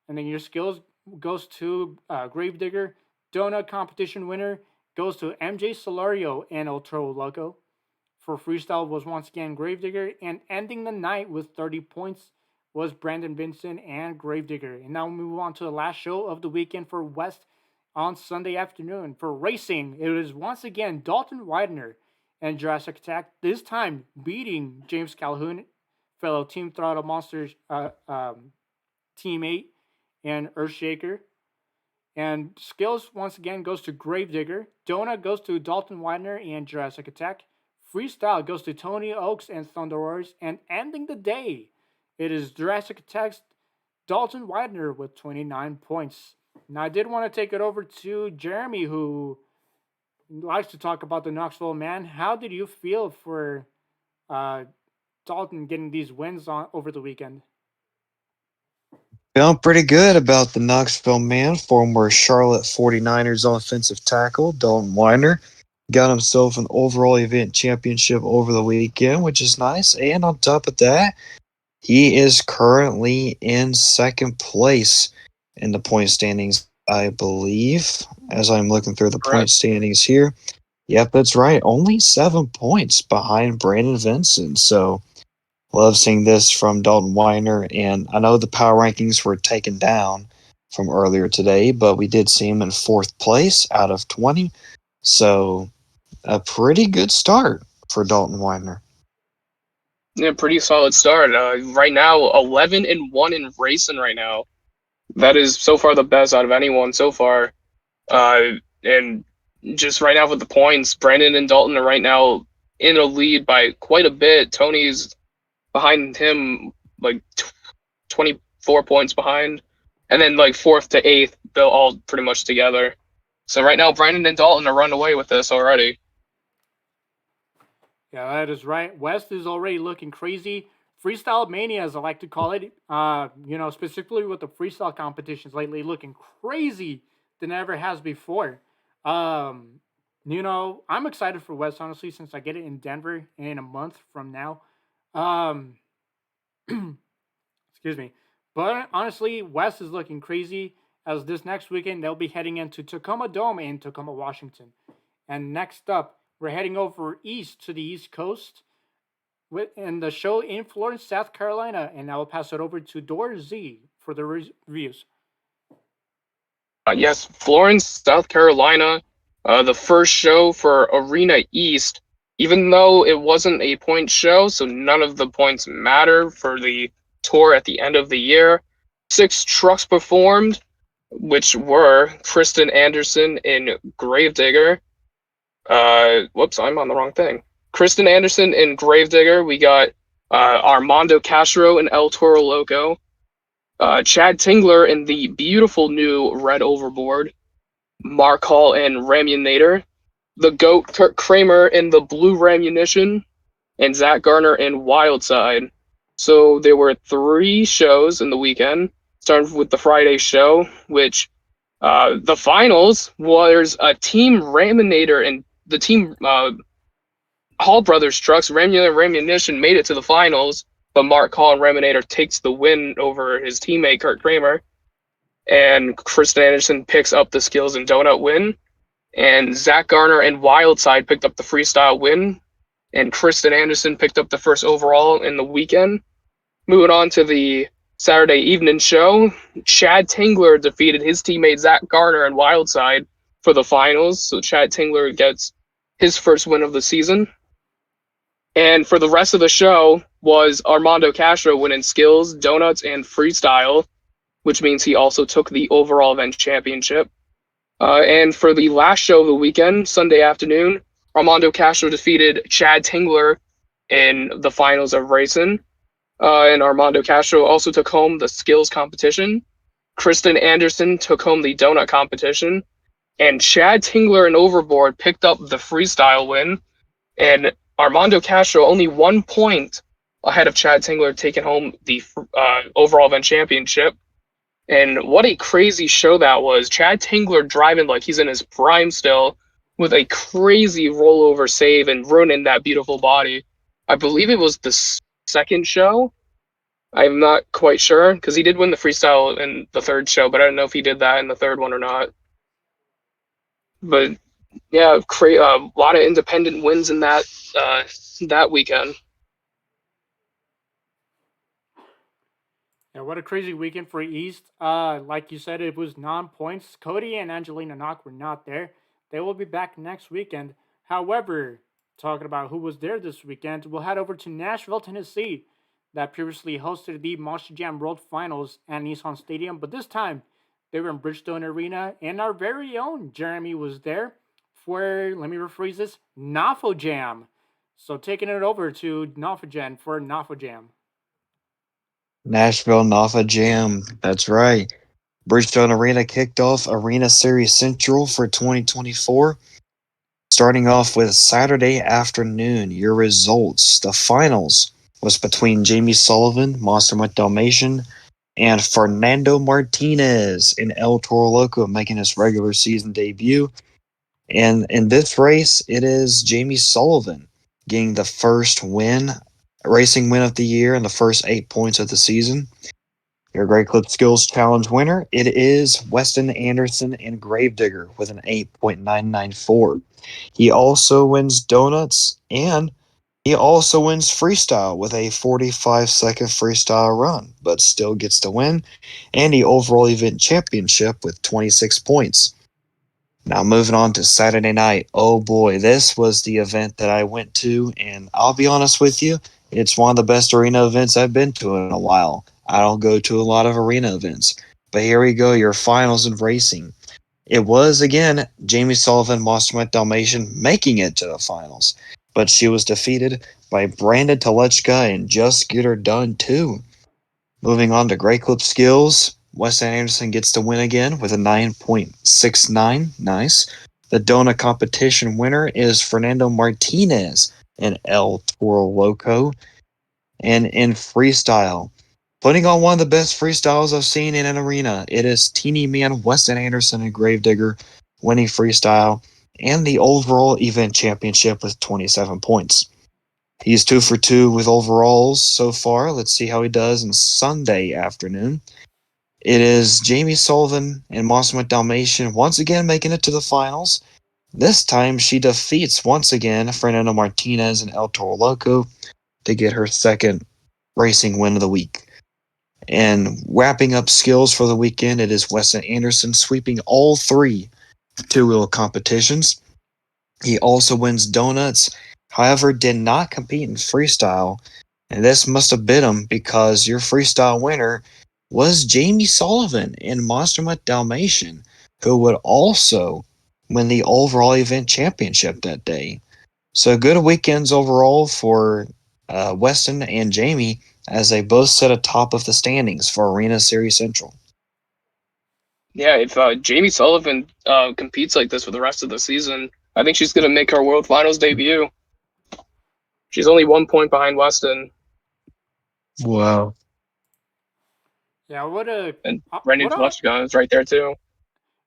And then your skills goes to Gravedigger. Donut competition winner goes to MJ Solario and El Toro Loco. For freestyle was once again Gravedigger, and ending the night with 30 points was Brandon Vincent and Gravedigger. And now we move on to the last show of the weekend for West on Sunday afternoon. For racing, it was once again Dalton Widener and Jurassic Attack, this time beating James Calhoun, fellow Team Throttle Monsters teammate, and Earthshaker. And skills once again goes to Gravedigger. Donut goes to Dalton Widener and Jurassic Attack. Freestyle goes to Tony Oaks and Thunder Roars. And ending the day, it is Jurassic Attack's Dalton Widener with 29 points. Now I did want to take it over to Jeremy, who likes to talk about the Knoxville Man. How did you feel for Dalton getting these wins over the weekend? Feeling pretty good about the Knoxville Man, former Charlotte 49ers offensive tackle, Dalton Widener. Got himself an overall event championship over the weekend, which is nice. And on top of that, he is currently in second place in the point standings, I believe, as I'm looking through the point standings here. Yep, that's right. Only 7 points behind Brandon Vincent. So love seeing this from Dalton Widener. And I know the power rankings were taken down from earlier today, but we did see him in 4th place out of 20. So a pretty good start for Dalton Widener. Yeah, pretty solid start. Right now, 11-1 in racing right now. That is so far the best out of anyone so far. And just right now with the points, Brandon and Dalton are right now in a lead by quite a bit. Tony's behind him, like 24 points behind. And then like 4th to 8th, they're all pretty much together. So right now, Brandon and Dalton are running away with this already. Yeah, that is right. West is already looking crazy. Freestyle Mania, as I like to call it, specifically with the freestyle competitions lately, looking crazy than ever has before. I'm excited for West, honestly, since I get it in Denver in a month from now. Excuse me. But honestly, West is looking crazy, as this next weekend they'll be heading into Tacoma Dome in Tacoma, Washington. And next up, we're heading over east to the East Coast in the show in Florence, South Carolina. And I will pass it over to Dor Z for the reviews. Yes, Florence, South Carolina, the first show for Arena East, even though it wasn't a point show, so none of the points matter for the tour at the end of the year. 6 trucks performed. which were Kristen Anderson and Gravedigger. Whoops, I'm on the wrong thing. Kristen Anderson and Gravedigger. We got Armando Castro and El Toro Loco. Chad Tingler in the beautiful new Red Overboard. Mark Hall and Ramunator. The GOAT Kurt Kramer in the Blue Ramunition. And Zach Garner in Wildside. So there were 3 shows in the weekend, starting with the Friday show, which the finals was a Team Raminator and the Team Hall Brothers trucks, Ramunator and Ramunition, made it to the finals, but Mark Hall and Raminator takes the win over his teammate Kurt Kramer, and Kristen Anderson picks up the skills and donut win, and Zach Garner and Wildside picked up the freestyle win, and Kristen Anderson picked up the first overall in the weekend. Moving on to the Saturday evening show, Chad Tingler defeated his teammate Zach Garner and Wildside for the finals, so Chad Tingler gets his first win of the season. And for the rest of the show was Armando Castro winning skills, donuts, and freestyle, which means he also took the overall event championship. And for the last show of the weekend, Sunday afternoon, Armando Castro defeated Chad Tingler in the finals of racing. And Armando Castro also took home the skills competition. Kristen Anderson took home the donut competition. And Chad Tingler and Overboard picked up the freestyle win. And Armando Castro only 1 point ahead of Chad Tingler, taking home the overall event championship. And what a crazy show that was. Chad Tingler driving like he's in his prime still with a crazy rollover save and ruining that beautiful body. I believe it was the second show. I'm not quite sure because he did win the freestyle in the third show, but I don't know if he did that in the third one or not. But yeah, a lot of independent wins in that weekend. Yeah, what a crazy weekend for East. Like you said, it was non-points. Cody and Angelina Knock were not there. They will be back next weekend. However, talking about who was there this weekend, we'll head over to Nashville, Tennessee, that previously hosted the Monster Jam World Finals at Nissan Stadium, but this time they were in Bridgestone Arena, and our very own Jeremy was there for, let me rephrase this, NAFO Jam. So taking it over to NAFO for NAFO Jam. Nashville NAFA Jam. That's right. Bridgestone Arena kicked off Arena Series Central for 2024. Starting off with Saturday afternoon, your results. The finals was between Jamie Sullivan, Monster Mutt Dalmatian, and Fernando Martinez in El Toro Loco, making his regular season debut. And in this race, it is Jamie Sullivan getting the first racing win of the year and the first 8 points of the season. Your Great Clip Skills Challenge winner, it is Weston Anderson and Gravedigger with an 8.994. He also wins donuts, and he also wins freestyle with a 45-second freestyle run, but still gets to win, and the overall event championship with 26 points. Now moving on to Saturday night. Oh boy, this was the event that I went to, and I'll be honest with you, it's one of the best arena events I've been to in a while. I don't go to a lot of arena events, but here we go, your finals in racing. It was, again, Jamie Sullivan, Monster Mutt Dalmatian, making it to the finals, but she was defeated by Brandon Telechka and Just Get Her Done too. Moving on to Great Clip Skills, Weston Anderson gets to win again with a 9.69. Nice. The donut competition winner is Fernando Martinez in El Toro Loco. And in freestyle, putting on one of the best freestyles I've seen in an arena, it is Teeny Man Weston Anderson and Gravedigger winning freestyle and the overall event championship with 27 points. He's 2 for 2 with overalls so far. Let's see how he does on Sunday afternoon. It is Jamie Sullivan and Monster Mutt Dalmatian once again making it to the finals. This time she defeats once again Fernando Martinez and El Toro Loco to get her second racing win of the week. And wrapping up skills for the weekend, it is Weston Anderson sweeping all 3 two-wheel competitions. He also wins donuts, however, did not compete in freestyle. And this must have bit him because your freestyle winner was Jamie Sullivan in Monster Mutt Dalmatian, who would also win the overall event championship that day. So good weekends overall for Weston and Jamie as they both sit atop of the standings for Arena Series Central. Yeah, if Jamie Sullivan competes like this for the rest of the season, I think she's gonna make her World Finals debut. She's only 1 point behind Weston, Wow. Yeah, and Brendan what a Teleshka is right there too.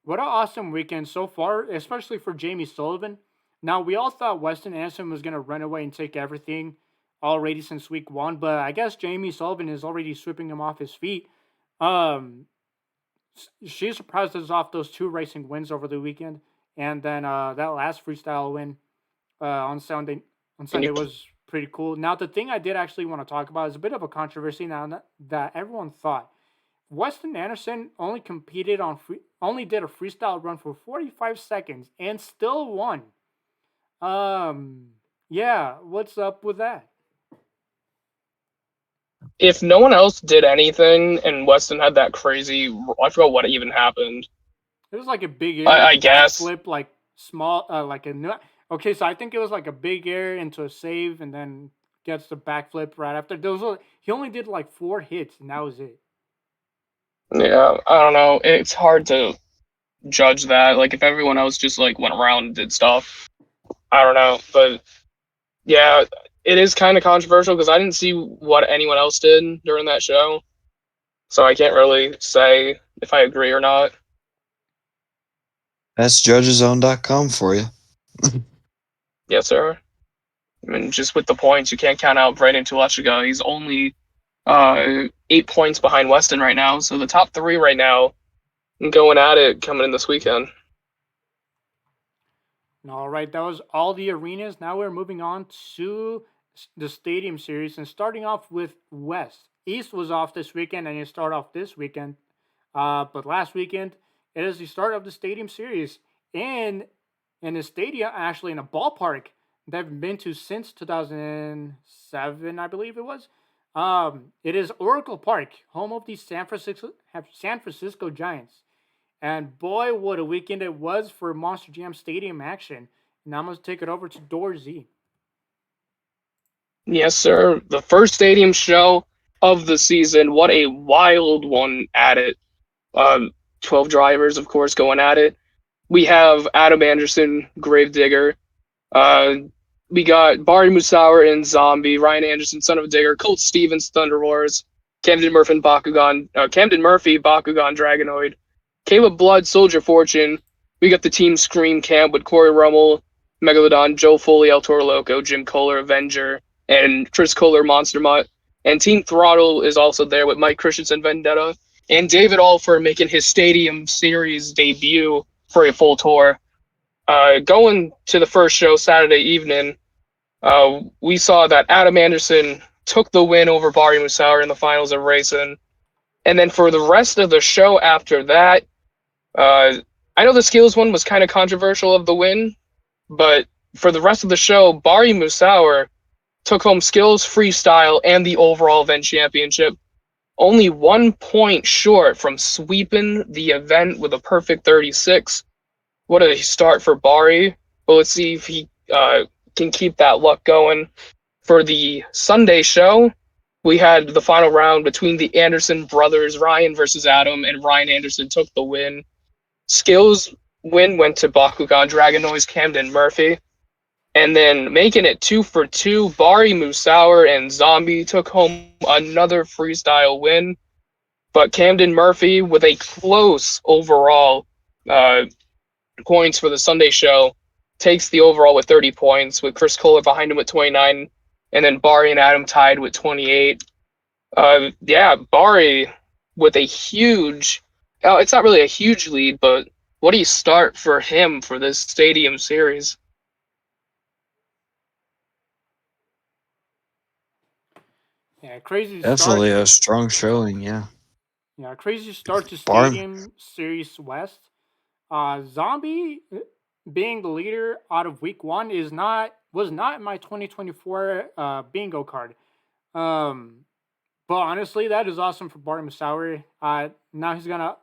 what an awesome weekend so far, especially for Jamie Sullivan. Now we all thought Weston Anderson was gonna run away and take everything already since week one, but I guess Jamie Sullivan is already sweeping him off his feet. Um, she surprised us off those two racing wins over the weekend, and then that last freestyle win on Sunday And you, was pretty cool. Now the thing I did actually want to talk about is a bit of a controversy now that everyone thought Weston Anderson only did a freestyle run for 45 seconds and still won. Yeah, what's up with that? if no one else did anything and Weston had that crazy, I forgot what even happened. It was like a big air I guess. backflip, like small, like a okay. So I think it was like a big air into a save, and then gets the backflip right after. He only did like 4 hits, and that was it. Yeah, I don't know. It's hard to judge that. Like if everyone else just like went around and did stuff, I don't know. But yeah, it is kind of controversial because I didn't see what anyone else did during that show, so I can't really say if I agree or not. That's judgezone.com for you. Yes, sir. I mean, just with the points, you can't count out Brandon Teleshka. He's only 8 points behind Weston right now, so the top three right now going at it coming in this weekend. All right, that was all the arenas. Now we're moving on to the Stadium Series and starting off with West. East was off this weekend and it started off this weekend. But last weekend, it is the start of the Stadium Series in the stadium, actually in a ballpark that I've been to since 2007, I believe it was. It is Oracle Park, home of the San Francisco Giants. And boy, what a weekend it was for Monster Jam Stadium action. Now I'm going to take it over to Dorsey. Yes, sir. The first stadium show of the season. What a wild one at it. 12 drivers, of course, going at it. We have Adam Anderson, Gravedigger. We got Barry Musauer and Zombie, Ryan Anderson, Son of a Digger, Colt Stevens, Thunder Wars, Camden Murphy, Bakugan, Dragonoid, Caleb Blood, Soldier Fortune. We got the Team Scream Camp with Corey Rummel, Megalodon, Joe Foley, El Toro Loco, Jim Kohler, Avenger, and Chris Kohler, Monster Mutt. And Team Throttle is also there with Mike Christensen, Vendetta, and David Alfer making his Stadium Series debut for a full tour. Going to the first show Saturday evening, we saw that Adam Anderson took the win over Barry Musauer in the finals of racing. And then for the rest of the show after that, I know the skills one was kind of controversial of the win, but for the rest of the show, Barry Musauer took home skills, freestyle, and the overall event championship. Only 1 point short from sweeping the event with a perfect 36. What a start for Barry. But let's see if he can keep that luck going. For the Sunday show, we had the final round between the Anderson brothers, Ryan versus Adam, and Ryan Anderson took the win. Skills win went to Bakugan, Dragonoise, Camden Murphy. And then making it 2 for 2, Barry Musauer and Zombie took home another freestyle win. But Camden Murphy, with a close overall points for the Sunday show, takes the overall with 30 points, with Chris Kohler behind him with 29, and then Barry and Adam tied with 28. Barry with a huge, it's not really a huge lead, but what do you start for him for this Stadium Series? Yeah, crazy Definitely start. a strong showing, yeah. Yeah, crazy start to Barr, Stadium Series West. Zombie being the leader out of week one was not in my 2024 bingo card. Um, But honestly, that is awesome for Bart Masauer. Now he's gonna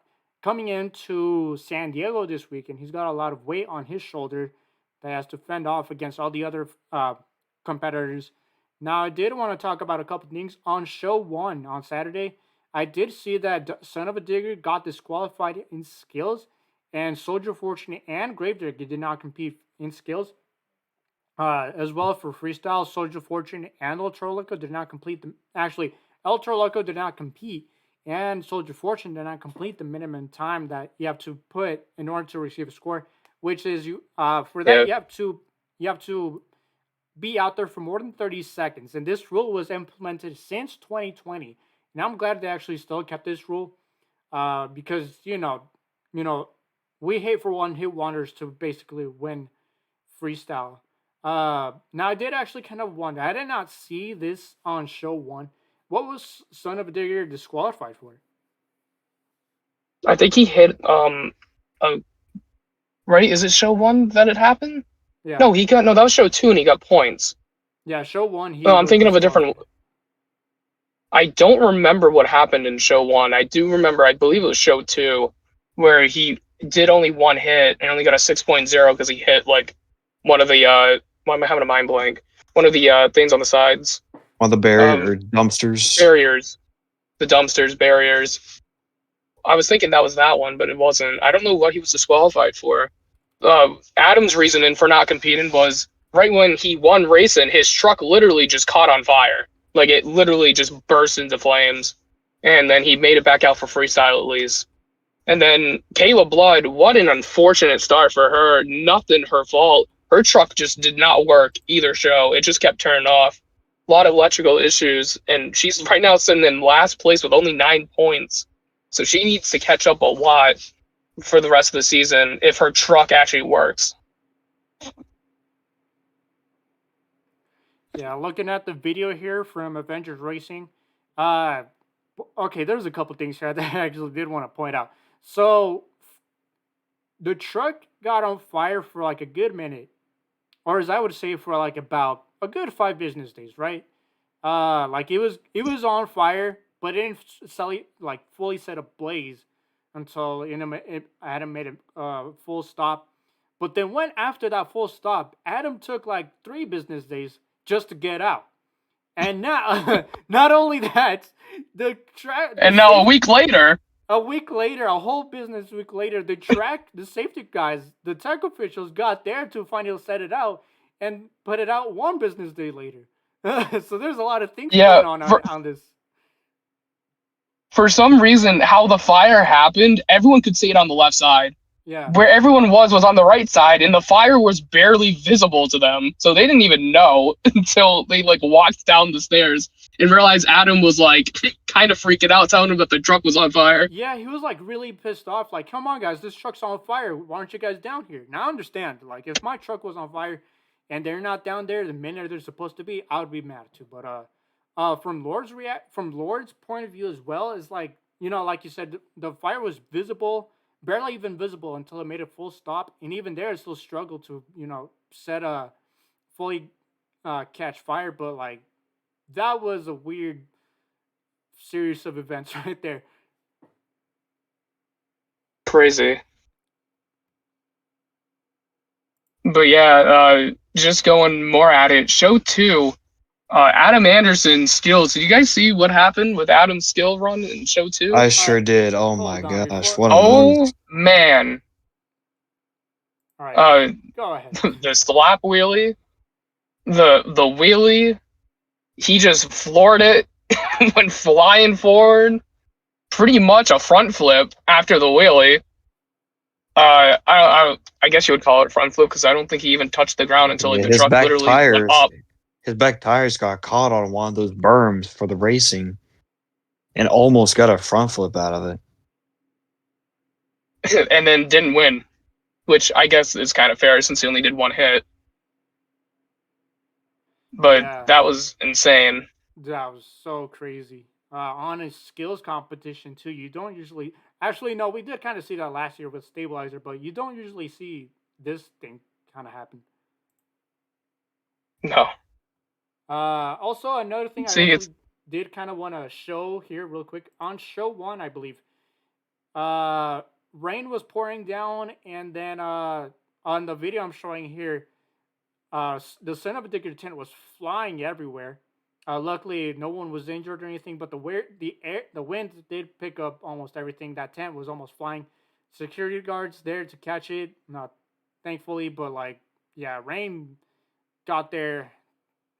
coming into San Diego this week, and he's got a lot of weight on his shoulder that he has to fend off against all the other competitors. Now, I did want to talk about a couple things on show one on Saturday. I did see that Son of a Digger got disqualified in skills, and Soldier Fortune and Gravedigger did not compete in skills. As well for freestyle, Soldier Fortune and El Troloco did not complete the. Actually, El Troloco did not compete, and Soldier Fortune did not complete the minimum time that you have to put in order to receive a score, which is you. For that, Yeah. you have to be out there for more than 30 seconds, and this rule was implemented since 2020. And I'm glad they actually still kept this rule, because we hate for one hit wonders to basically win freestyle. Now I did actually kind of wonder. I did not see this on show one. What was Son of a Digger disqualified for? I think he hit right? Is it show 1 that it happened? Yeah. No, that was show 2 and he got points. Yeah, show one. No, I'm thinking of a different. I don't remember what happened in show 1. I do remember, I believe it was show 2, where he did only one hit and only got a 6.0 because he hit like one of the why am I having a mind blank? One of the things on the sides. One of the barrier or dumpsters. Barriers. The dumpsters, barriers. I was thinking that was that one, but it wasn't. I don't know what he was disqualified for. Adam's reasoning for not competing was right when he won racing, his truck literally just caught on fire. Like, it literally just burst into flames. And then he made it back out for freestyle at least. And then Kayla Blood, what an unfortunate start for her. Nothing her fault. Her truck just did not work either show. It just kept turning off. A lot of electrical issues. And she's right now sitting in last place with only 9 points. So she needs to catch up a lot for the rest of the season if her truck actually works. Yeah, looking at the video here from Avengers Racing, okay, there's a couple things here that I actually did want to point out. So, the truck got on fire for like a good minute, or as I would say, for like about a good 5 business days, right? Like it was on fire, but it didn't fully set ablaze until Adam made a full stop. But then when after that full stop, Adam took like 3 business days just to get out. And now, not only that, and now a week later, a whole business week later, the safety guys, the tech officials got there to finally set it out and put it out 1 business day later. So there's a lot of things going on this. For some reason, how the fire happened, everyone could see it on the left side. Yeah. Where everyone was on the right side, and the fire was barely visible to them. So they didn't even know until they like walked down the stairs and realized Adam was like kind of freaking out, telling him that the truck was on fire. Yeah, he was like really pissed off. Like, come on, guys, this truck's on fire. Why aren't you guys down here? Now I understand. Like, if my truck was on fire and they're not down there the minute they're supposed to be, I would be mad too. But from Lord's point of view as well, is like, like you said, the fire was visible. Barely even visible until it made a full stop, and even there, it still struggled to set a fully catch fire. But like that was a weird series of events right there. Crazy. But yeah, just going more at it. Show 2, Adam Anderson's skills. Did you guys see what happened with Adam's skill run in show 2? I sure did. Oh my gosh. What a Oh move. man. All right, go ahead. The slap wheelie, the wheelie, he just floored it, went flying forward, pretty much a front flip after the wheelie. I guess you would call it front flip because I don't think he even touched the ground until like, the truck literally went up. His back tires got caught on one of those berms for the racing and almost got a front flip out of it. And then didn't win, which I guess is kind of fair since he only did 1 hit. But yeah, that was insane. That was so crazy. On a skills competition, too, you don't usually... Actually, no, we did kind of see that last year with Stabilizer, but you don't usually see this thing kind of happen. No. Also, another thing I did kind of want to show here real quick on show 1, I believe. Rain was pouring down, and then on the video I'm showing here, the son of a particular tent was flying everywhere. Luckily, no one was injured or anything, but the wind did pick up almost everything. That tent was almost flying. Security guards there to catch it, not thankfully, but like, yeah, Rain got there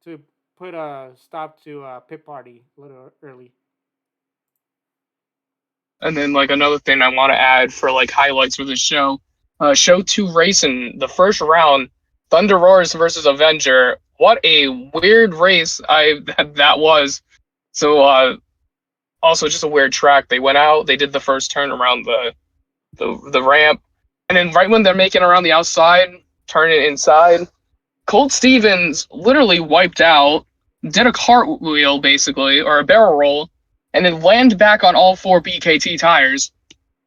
to put a stop to pit party a little early. And then like another thing I want to add for like highlights for the show, show 2 race in the first round, Thunder Roars versus Avenger. What a weird race that was. So also just a weird track. They went out, they did the first turn around the ramp, and then right when they're making around the outside, turn it inside, Colt Stevens literally wiped out, did a cartwheel basically, or a barrel roll, and then landed back on all 4 BKT tires.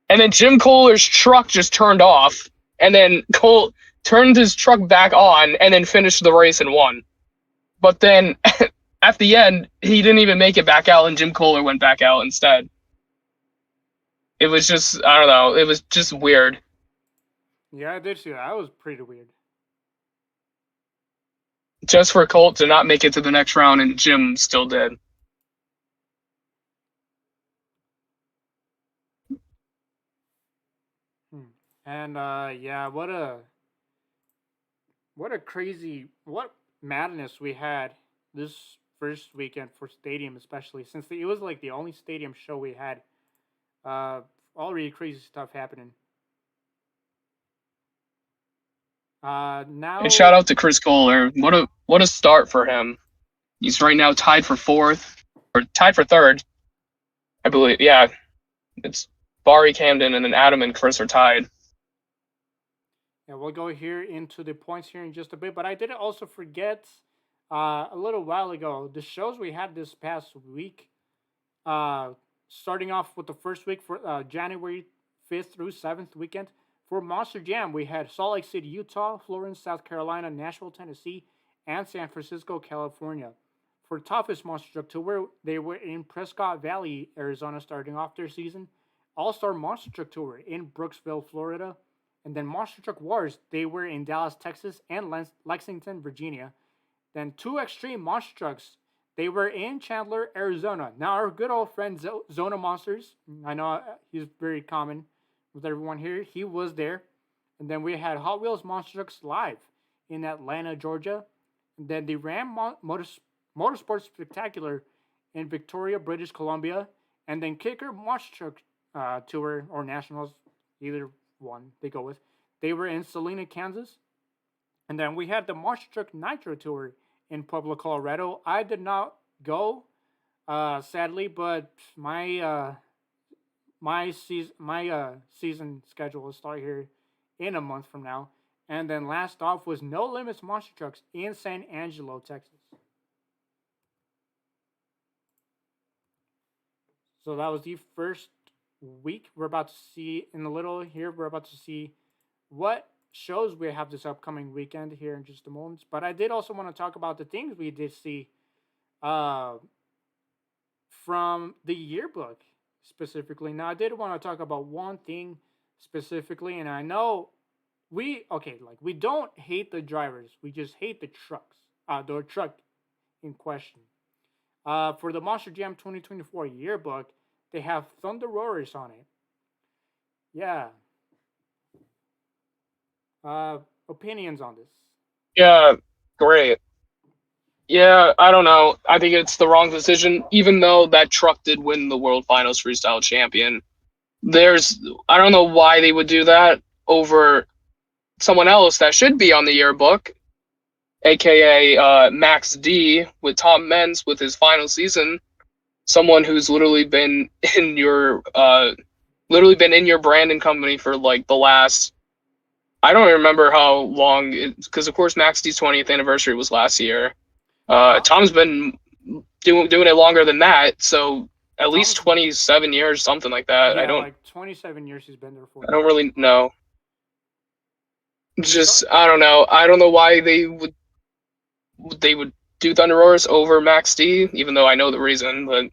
And then Jim Kohler's truck just turned off, and then Colt turned his truck back on and then finished the race and won. But then at the end, he didn't even make it back out, and Jim Kohler went back out instead. It was just, I don't know, it was just weird. Yeah, I did see that. That was pretty weird. Just for Colt to not make it to the next round, and Jim still did. And yeah, what madness we had this first weekend for Stadium, especially since it was like the only Stadium show we had. All really crazy stuff happening. Now, And shout out to Chris Kohler. What a start for him. He's right now tied for 4th, or tied for 3rd, I believe. Yeah, it's Bari, Camden, and then Adam and Chris are tied. yeah, we'll go here into the points here in just a bit. But I did also forget a little while ago the shows we had this past week. Starting off with the first week for January 5th through 7th weekend. For Monster Jam, we had Salt Lake City, Utah, Florence, South Carolina, Nashville, Tennessee, and San Francisco, California. For Toughest Monster Truck Tour, they were in Prescott Valley, Arizona, starting off their season. All-Star Monster Truck Tour in Brooksville, Florida. And then Monster Truck Wars, they were in Dallas, Texas, and Lexington, Virginia. Then 2 Extreme Monster Trucks, they were in Chandler, Arizona. Now, our good old friend Zona Monsters, I know he's very common with everyone here, he was there. And then we had Hot Wheels Monster Trucks Live in Atlanta, Georgia. And then the Ram Motorsports Spectacular in Victoria, British Columbia. And then Kicker Monster Truck Tour, or Nationals, either one they go with. They were in Salina, Kansas. And then we had the Monster Truck Nitro Tour in Pueblo, Colorado. I did not go, sadly, but my season schedule will start here in a month from now. And then last off was No Limits Monster Trucks in San Angelo, Texas. So that was the first week. We're about to see in a little here. We're about to see what shows we have this upcoming weekend here in just a moment. But I did also want to talk about the things we did see from the yearbook specifically. Now, I did want to talk about one thing specifically, and I know we don't hate the drivers. We just hate the trucks, the truck in question. For the Monster Jam 2024 yearbook, they have Thunder Roarers on it. Yeah. Opinions on this? Yeah, great. Yeah, I don't know. I think it's the wrong decision, even though that truck did win the World Finals Freestyle Champion. I don't know why they would do that over someone else that should be on the yearbook, aka Max D with Tom Meents with his final season. Someone who's literally been in your brand and company for like the last, I don't remember how long, because of course Max D's 20th anniversary was last year. Tom's been doing it longer than that, so at least 27 years, something like that. Yeah, like 27 years he's been there for. I don't really know. Just I don't know. I don't know why they would do Thunder Roars over Max D, even though I know the reason, but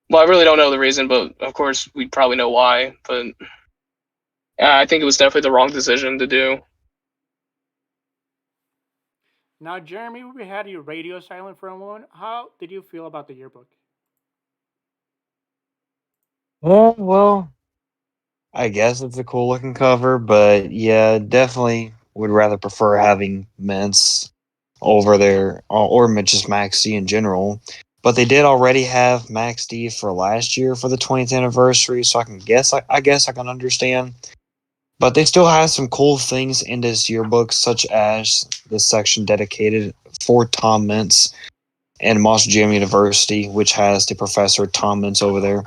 well, I really don't know the reason, but of course we'd probably know why. But I think it was definitely the wrong decision to do. Now, Jeremy, we had you radio silent for a moment. How did you feel about the yearbook? Well, I guess it's a cool looking cover, but yeah, definitely would rather prefer having Mints over there or just Max D in general. But they did already have Max D for last year for the 20th anniversary, so I guess I can understand. But they still have some cool things in this yearbook, such as the section dedicated for Tom Mintz and Moss Jam University, which has the Professor Tom Mintz over there.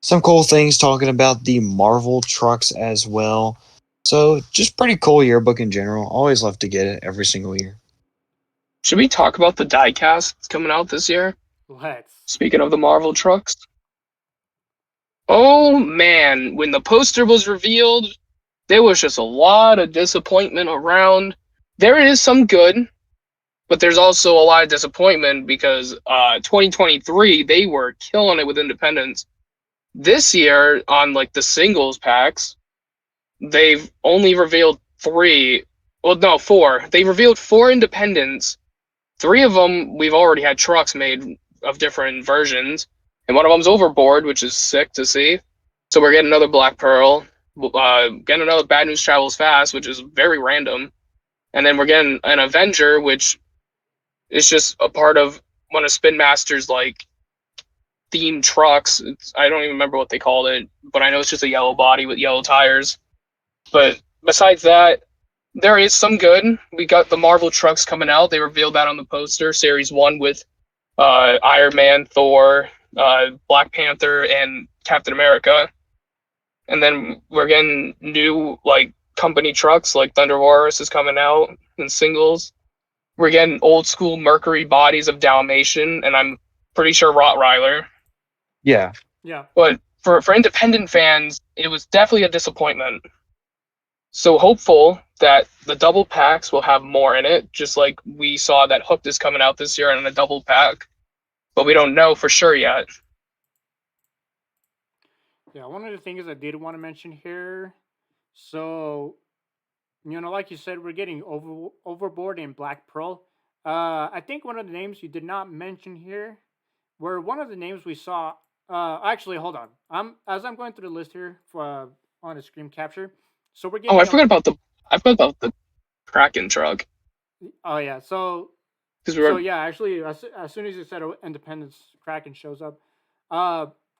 Some cool things talking about the Marvel trucks as well. So just pretty cool yearbook in general. Always love to get it every single year. Should we talk about the diecast that's coming out this year? Let's. Speaking of the Marvel trucks. Oh man, when the poster was revealed, there was just a lot of disappointment around. There is some good, but there's also a lot of disappointment because 2023 they were killing it with independents. This year on like the singles packs, they've only revealed three. Well, no, four. They revealed four independents. Three of them we've already had trucks made of different versions, and one of them's Overboard, which is sick to see. So we're getting another Black Pearl, getting another Bad News Travels Fast, which is very random, and then we're getting an Avenger, which is just a part of one of Spin Master's like themed trucks. I don't even remember what they called it, but I know it's just a yellow body with yellow tires. But besides that, there is some good. We got the Marvel trucks coming out. They revealed that on the poster, Series 1 with Iron Man, Thor, Black Panther, and Captain America. And then we're getting new like company trucks, like Thunder Wars is coming out in singles. We're getting old school Mercury bodies of Dalmatian, and I'm pretty sure Rottweiler. Yeah. Yeah. But for independent fans, it was definitely a disappointment. So hopeful that the double packs will have more in it, just like we saw that Hooked is coming out this year in a double pack. But we don't know for sure yet. Yeah, one of the things I did want to mention here. So, like you said, we're getting Overboard and Black Pearl. I think one of the names you did not mention here were one of the names we saw. Actually, hold on. As I'm going through the list here for on a screen capture. So we're getting. Oh, I forgot about the Kraken truck. Oh yeah. So Because we were yeah, actually, as soon as you said Independence, Kraken shows up.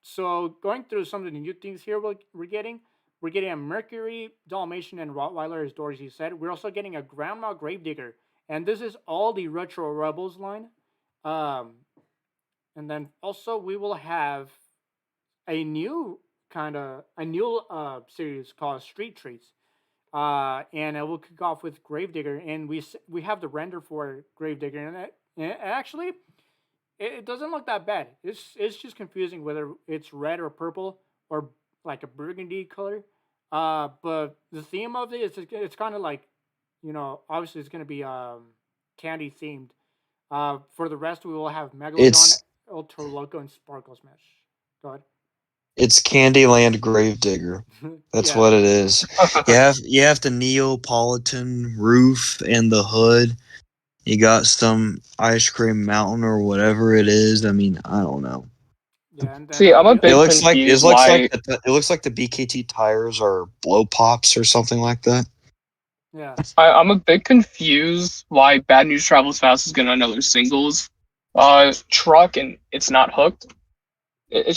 So going through some of the new things here, we're getting a Mercury, Dalmatian, and Rottweiler, as Dorsey said. We're also getting a Grandma Gravedigger, and this is all the Retro Rebels line. Um, and then also we will have a new series called Street Treats. And it will kick off with Gravedigger, and we have the render for Gravedigger, and actually, it doesn't look that bad. It's just confusing whether it's red or purple or like a burgundy color. But the theme of it is it's kind of like, obviously it's gonna be candy themed. For the rest, we will have Megalodon, It's Ultra Loco, and Sparkle Smash. Go ahead. it's Candyland Gravedigger. That's Yeah. what it is. You have the Neapolitan roof and the hood. You got some ice cream mountain or whatever it is. I mean, I don't know. Yeah, and then See, I'm a It bit looks like confused why. it looks like the BKT tires are blow pops or something like that. yeah. I'm a bit confused why Bad News Travels Fast is getting another singles truck and it's not Hooked.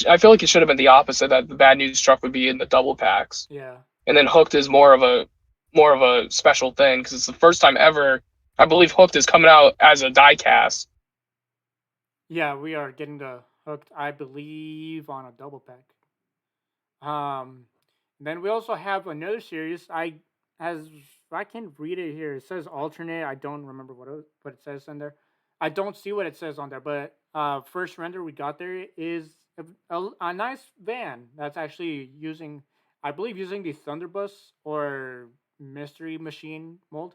I feel like it should have been the opposite, that the Bad News truck would be in the double packs, Yeah. and then Hooked is more of a special thing because it's the first time ever I believe Hooked is coming out as a diecast. Yeah, we are getting the Hooked, I believe, on a double pack. Then we also have another series. I can read it here. It says alternate. I don't remember what it says on there. I don't see what it says on there. But first render we got there is a nice van that's actually I believe, using the Thunderbus or Mystery Machine mold.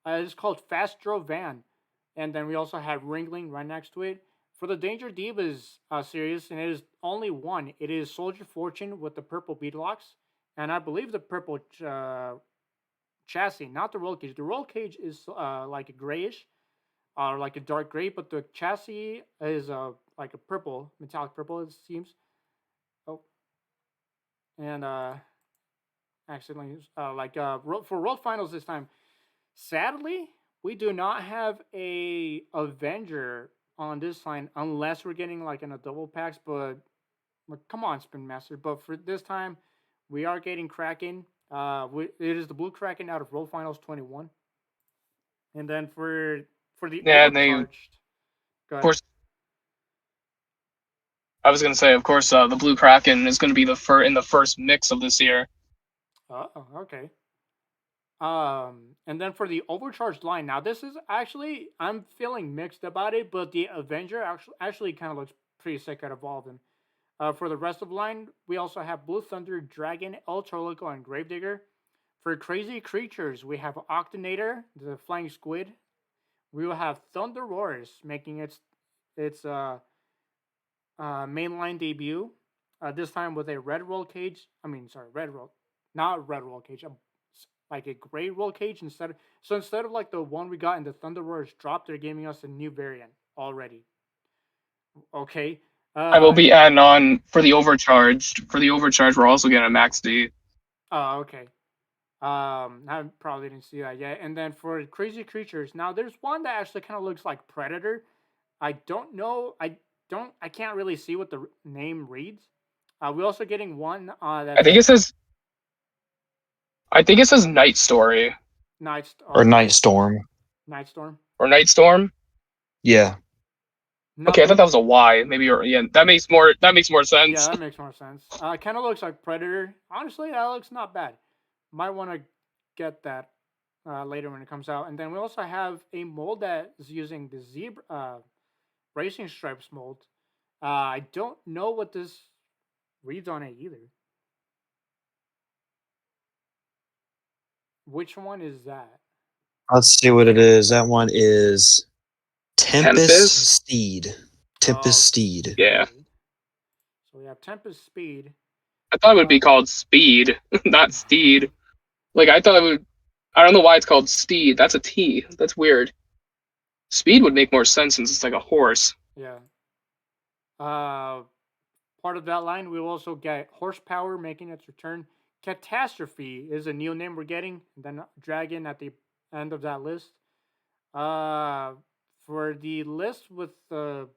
It's called Fast Drove Van, and then we also have Ringling right next to it. For the Danger Divas series, and it is only one. It is Soldier Fortune with the purple beadlocks, and I believe the purple chassis, not the roll cage. The roll cage is like a grayish, or like a dark gray, but the chassis is like a purple, metallic purple. It seems. Oh, and accidentally for World Finals this time. Sadly, we do not have a Avenger on this line unless we're getting like in a double packs. But come on, Spin Master. But for this time, we are getting Kraken. It is the Blue Kraken out of World Finals 21. And then for the Yeah, and they, of overcharged, go ahead. course, I was gonna say, of course, the Blue Kraken is gonna be in the first mix of this year. Oh, okay. And then for the overcharged line, now this is actually I'm feeling mixed about it, but the Avenger actually kind of looks pretty sick out of all of them. For the rest of the line, we also have Blue Thunder, Dragon, El Choloco, and Gravedigger. For crazy creatures, we have Octonator, the Flying Squid. We will have Thunder Roars making its mainline debut. This time with a red roll cage. Red roll, not red roll cage. Like a gray roll cage instead of like the one we got in the Thunder Roars drop, they're giving us a new variant already. Okay. I will be adding on for the overcharged. For the overcharged, we're also getting a Max D. Oh, okay. I probably didn't see that yet. And then for crazy creatures, now there's one that actually kind of looks like Predator. I don't know. I can't really see what the name reads. We're also getting one that I think it says Night Story Or Night Storm. Night Storm. or Night Storm. Yeah. No, Okay, I thought that was a Y. Maybe that makes more sense. Yeah, that makes more sense. Kind of looks like Predator. Honestly, that looks not bad. Might want to get that later when it comes out. And then we also have a mold that is using the zebra racing stripes mold. I don't know what this reads on it either. Which one is that? Let's see what it is. That one is Tempest Tempest? Steed. Tempest Steed. Yeah. So we have Tempest Speed. I thought it would be called Speed, not Steed. Like I thought it would. I don't know why it's called Steed. That's a T. That's weird. Speed would make more sense since it's like a horse. Yeah. Part of that line, we'll also get Horsepower making its return. Catastrophe is a new name we're getting. And then Dragon at the end of that list. For the list with the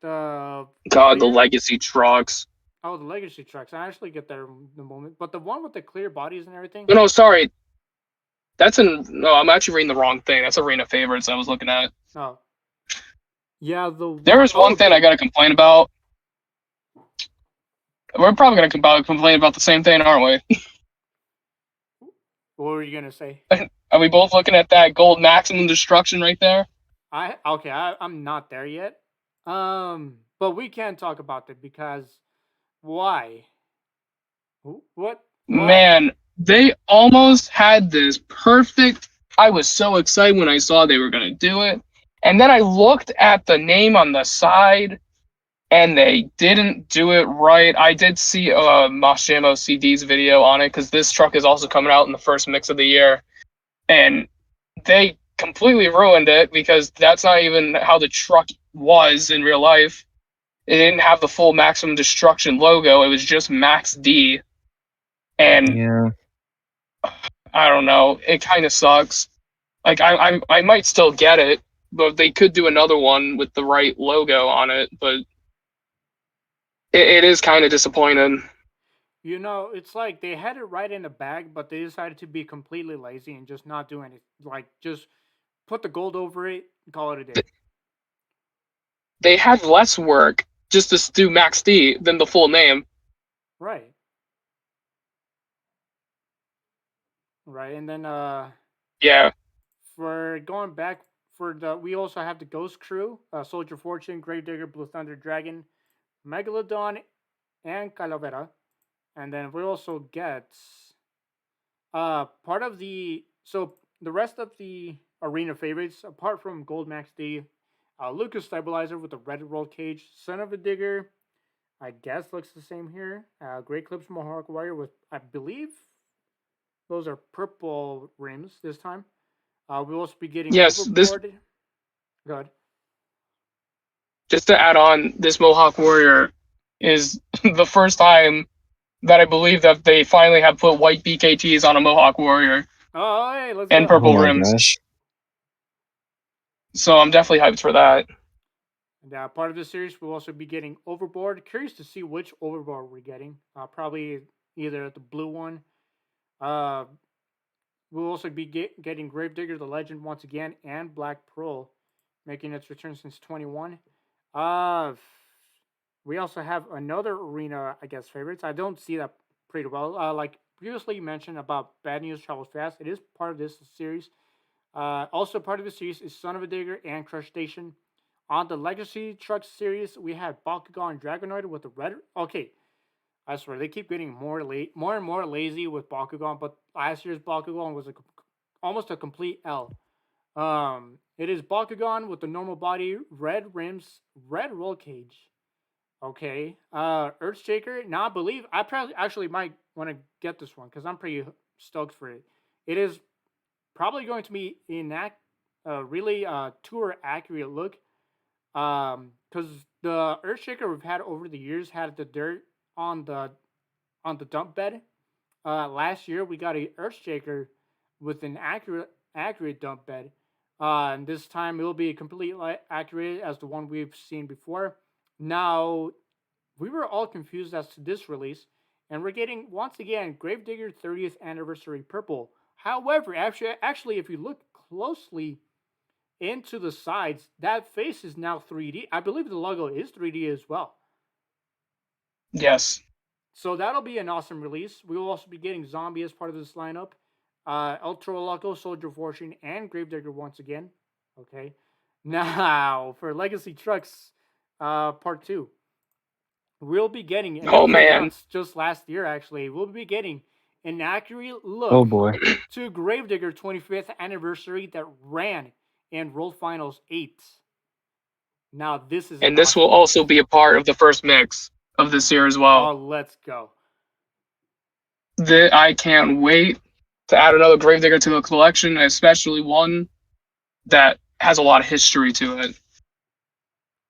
God, the legacy trucks. Oh, the legacy trucks. I actually get there in a moment. But the one with the clear bodies and everything. No, sorry. I'm actually reading the wrong thing. That's Arena Favorites I was looking at. Oh. Yeah, there is one thing I gotta complain about. We're probably gonna complain about the same thing, aren't we? What were you gonna say? Are we both looking at that gold maximum destruction right there? I'm not there yet. But we can talk about it because why? What? Man, they almost had this perfect. I was so excited when I saw they were gonna do it. And then I looked at the name on the side, and they didn't do it right. I did see Mashimo CD's video on it, because this truck is also coming out in the first mix of the year. And they completely ruined it, because that's not even how the truck was in real life. It didn't have the full Maximum Destruction logo. It was just Max D. And yeah. I don't know. It kind of sucks. Like, I might still get it, but they could do another one with the right logo on it, but it is kind of disappointing. You know, it's like they had it right in the bag, but they decided to be completely lazy and just not do anything. Like, just put the gold over it and call it a day. They had less work just to do Max D than the full name. Right. Right, and then yeah. For going back we also have the Ghost Crew, Soldier Fortune, Gravedigger, Blue Thunder, Dragon, Megalodon, and Calavera. And then we also get part of the rest of the arena favorites, apart from Gold Max D, Lucas Stabilizer with the red roll cage, Son of a Digger, I guess looks the same here. Great Clips Mohawk Warrior with, I believe, those are purple rims this time. We'll also be getting Yes, this Overboard. Good. just to add on, this Mohawk Warrior is the first time that I believe that they finally have put white BKTs on a Mohawk Warrior Oh, hey, let's and go. Oh purple my rims. gosh. So I'm definitely hyped for that. And part of the series, we'll also be getting Overboard. Curious to see which Overboard we're getting. Probably either the blue one. Uh, we'll also be getting Gravedigger, the Legend, once again, and Black Pearl, making its return since 21. We also have another arena, I guess, favorites. I don't see that pretty well. Like previously mentioned about Bad News Travels Fast, it is part of this series. Also part of the series is Son of a Digger and Crush Station. On the Legacy Trucks series, we had Bakugan Dragonoid with the red. Okay, I swear they keep getting more and more lazy with Bakugan, but last year's Bakugan was almost a complete L. It is Bakugan with the normal body, red rims, red roll cage. Okay. Earthshaker. Now I believe I probably actually might want to get this one because I'm pretty stoked for it. It is probably going to be really tour accurate look. Because the Earthshaker we've had over the years had the dirt on the dump bed. Last year we got a Earthshaker with an accurate dump bed. And this time it will be completely accurate as the one we've seen before. Now, we were all confused as to this release, and we're getting once again Gravedigger 30th Anniversary Purple. However, actually, if you look closely into the sides, that face is now 3D. I believe the logo is 3D as well. Yes. So that'll be an awesome release. We will also be getting Zombie as part of this lineup. Ultra Loco, Soldier of Fortune, and Gravedigger once again. Okay. Now, for Legacy Trucks Part 2. We'll be getting, and it Oh was man. announced just last year actually, we'll be getting an accurate look Oh boy. to Gravedigger 25th Anniversary that ran in World Finals 8. Now, this is And this will also be a part of the first mix of this year as well. Oh, let's go. I can't wait to add another Gravedigger to the collection, especially one that has a lot of history to it.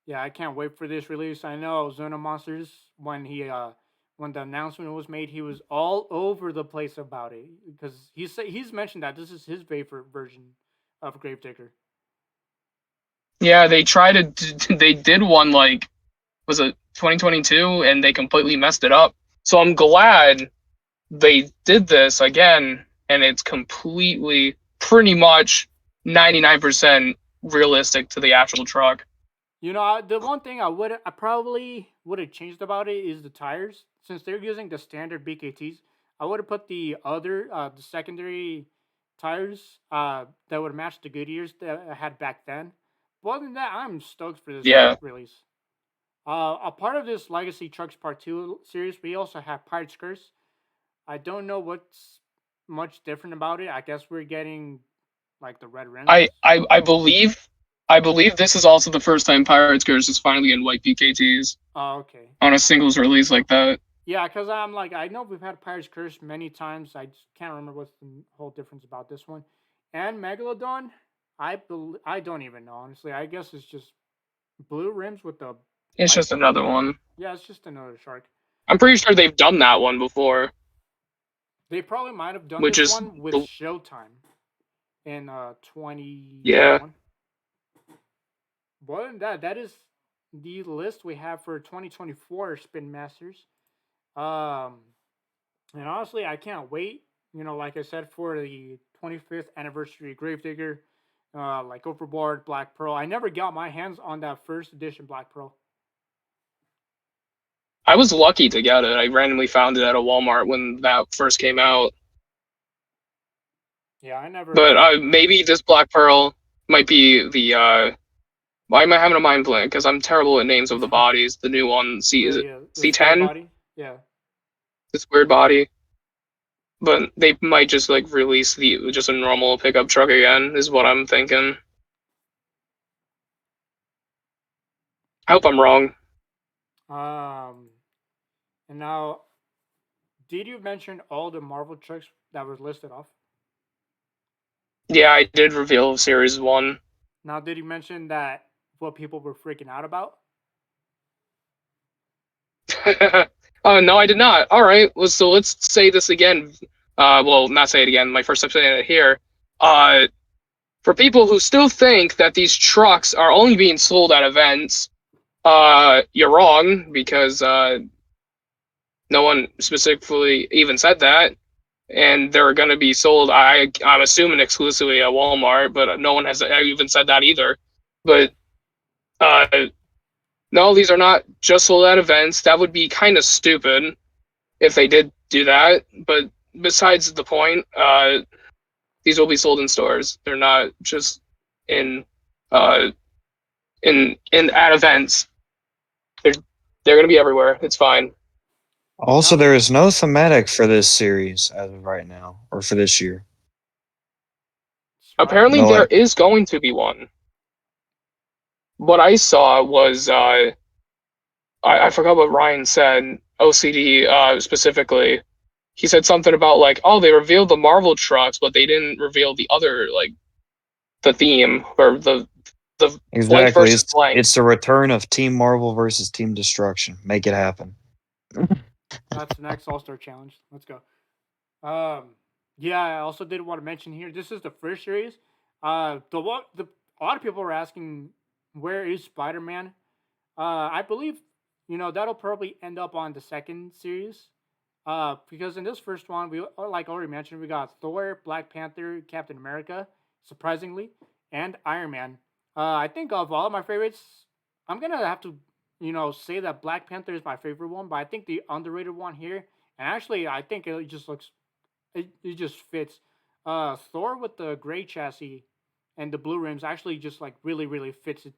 Yeah, I can't wait for this release. I know Zona Monsters, when the announcement was made, he was all over the place about it because he's mentioned that this is his favorite version of Gravedigger. Yeah, they did one like, was it 2022, and they completely messed it up. So I'm glad they did this again, and it's completely, pretty much 99% realistic to the actual truck. You know, the one thing I probably would have changed about it is the tires. Since they're using the standard BKTs, I would have put the other, the secondary tires that would match the Goodyears that I had back then. But other than that, I'm stoked for this release. A part of this Legacy Trucks Part 2 series, we also have Pirate's Curse. I don't know what's much different about it. I guess we're getting like the red rims. I believe this is also the first time Pirate's Curse is finally in white BKTs. Oh, okay. On a singles release like that. Yeah, because I'm like, I know we've had Pirate's Curse many times. I just can't remember what's the whole difference about this one. And Megalodon, I don't even know, honestly. I guess it's just blue rims with the... It's just another one. Yeah, it's just another shark. I'm pretty sure they've done that one before. They probably might have done this one with Showtime in 2021. Yeah. But that is the list we have for 2024 Spin Masters. And honestly, I can't wait. You know, like I said, for the 25th anniversary Gravedigger, like Overboard, Black Pearl. I never got my hands on that first edition Black Pearl. I was lucky to get it. I randomly found it at a Walmart when that first came out. Yeah, I never. But maybe this Black Pearl might be the. Why am I having a mind blank? Because I'm terrible at names of the bodies. The new one, is it C10? Yeah. This weird body. But they might just like release just a normal pickup truck again, is what I'm thinking. I hope I'm wrong. And now, did you mention all the Marvel trucks that was listed off? Yeah, I did reveal Series 1. Now, did you mention that what people were freaking out about? Oh, no, I did not. All right, well, so let's say this again. Well, not say it again. My first time saying it here. For people who still think that these trucks are only being sold at events, you're wrong because no one specifically even said that, and they're going to be sold. I'm assuming exclusively at Walmart, but no one has even said that either. But uh, no, these are not just sold at events. That would be kind of stupid if they did do that. But besides the point, these will be sold in stores. They're not just in uh, in at events. They're going to be everywhere. It's fine. Also, Now, there is no thematic for this series as of right now, or for this year. Apparently, No, there like, is going to be one. What I saw was I forgot what Ryan said. OCD specifically, he said something about like, oh, they revealed the Marvel trucks, but they didn't reveal the other like the theme or the blank exactly. versus blank. It's the return of Team Marvel versus Team Destruction. Make it happen. that's the next All Star Challenge. Let's go. Um, yeah, I also did want to mention here. This is the first series. A lot of people were asking, where is Spider Man? I believe that'll probably end up on the second series. Because in this first one, we like already mentioned, we got Thor, Black Panther, Captain America, surprisingly, and Iron Man. I think of all of my favorites, I'm gonna have to say that Black Panther is my favorite one, but I think the underrated one here, and actually I think it just looks it just fits. Thor with the gray chassis and the blue rims actually just like really fits its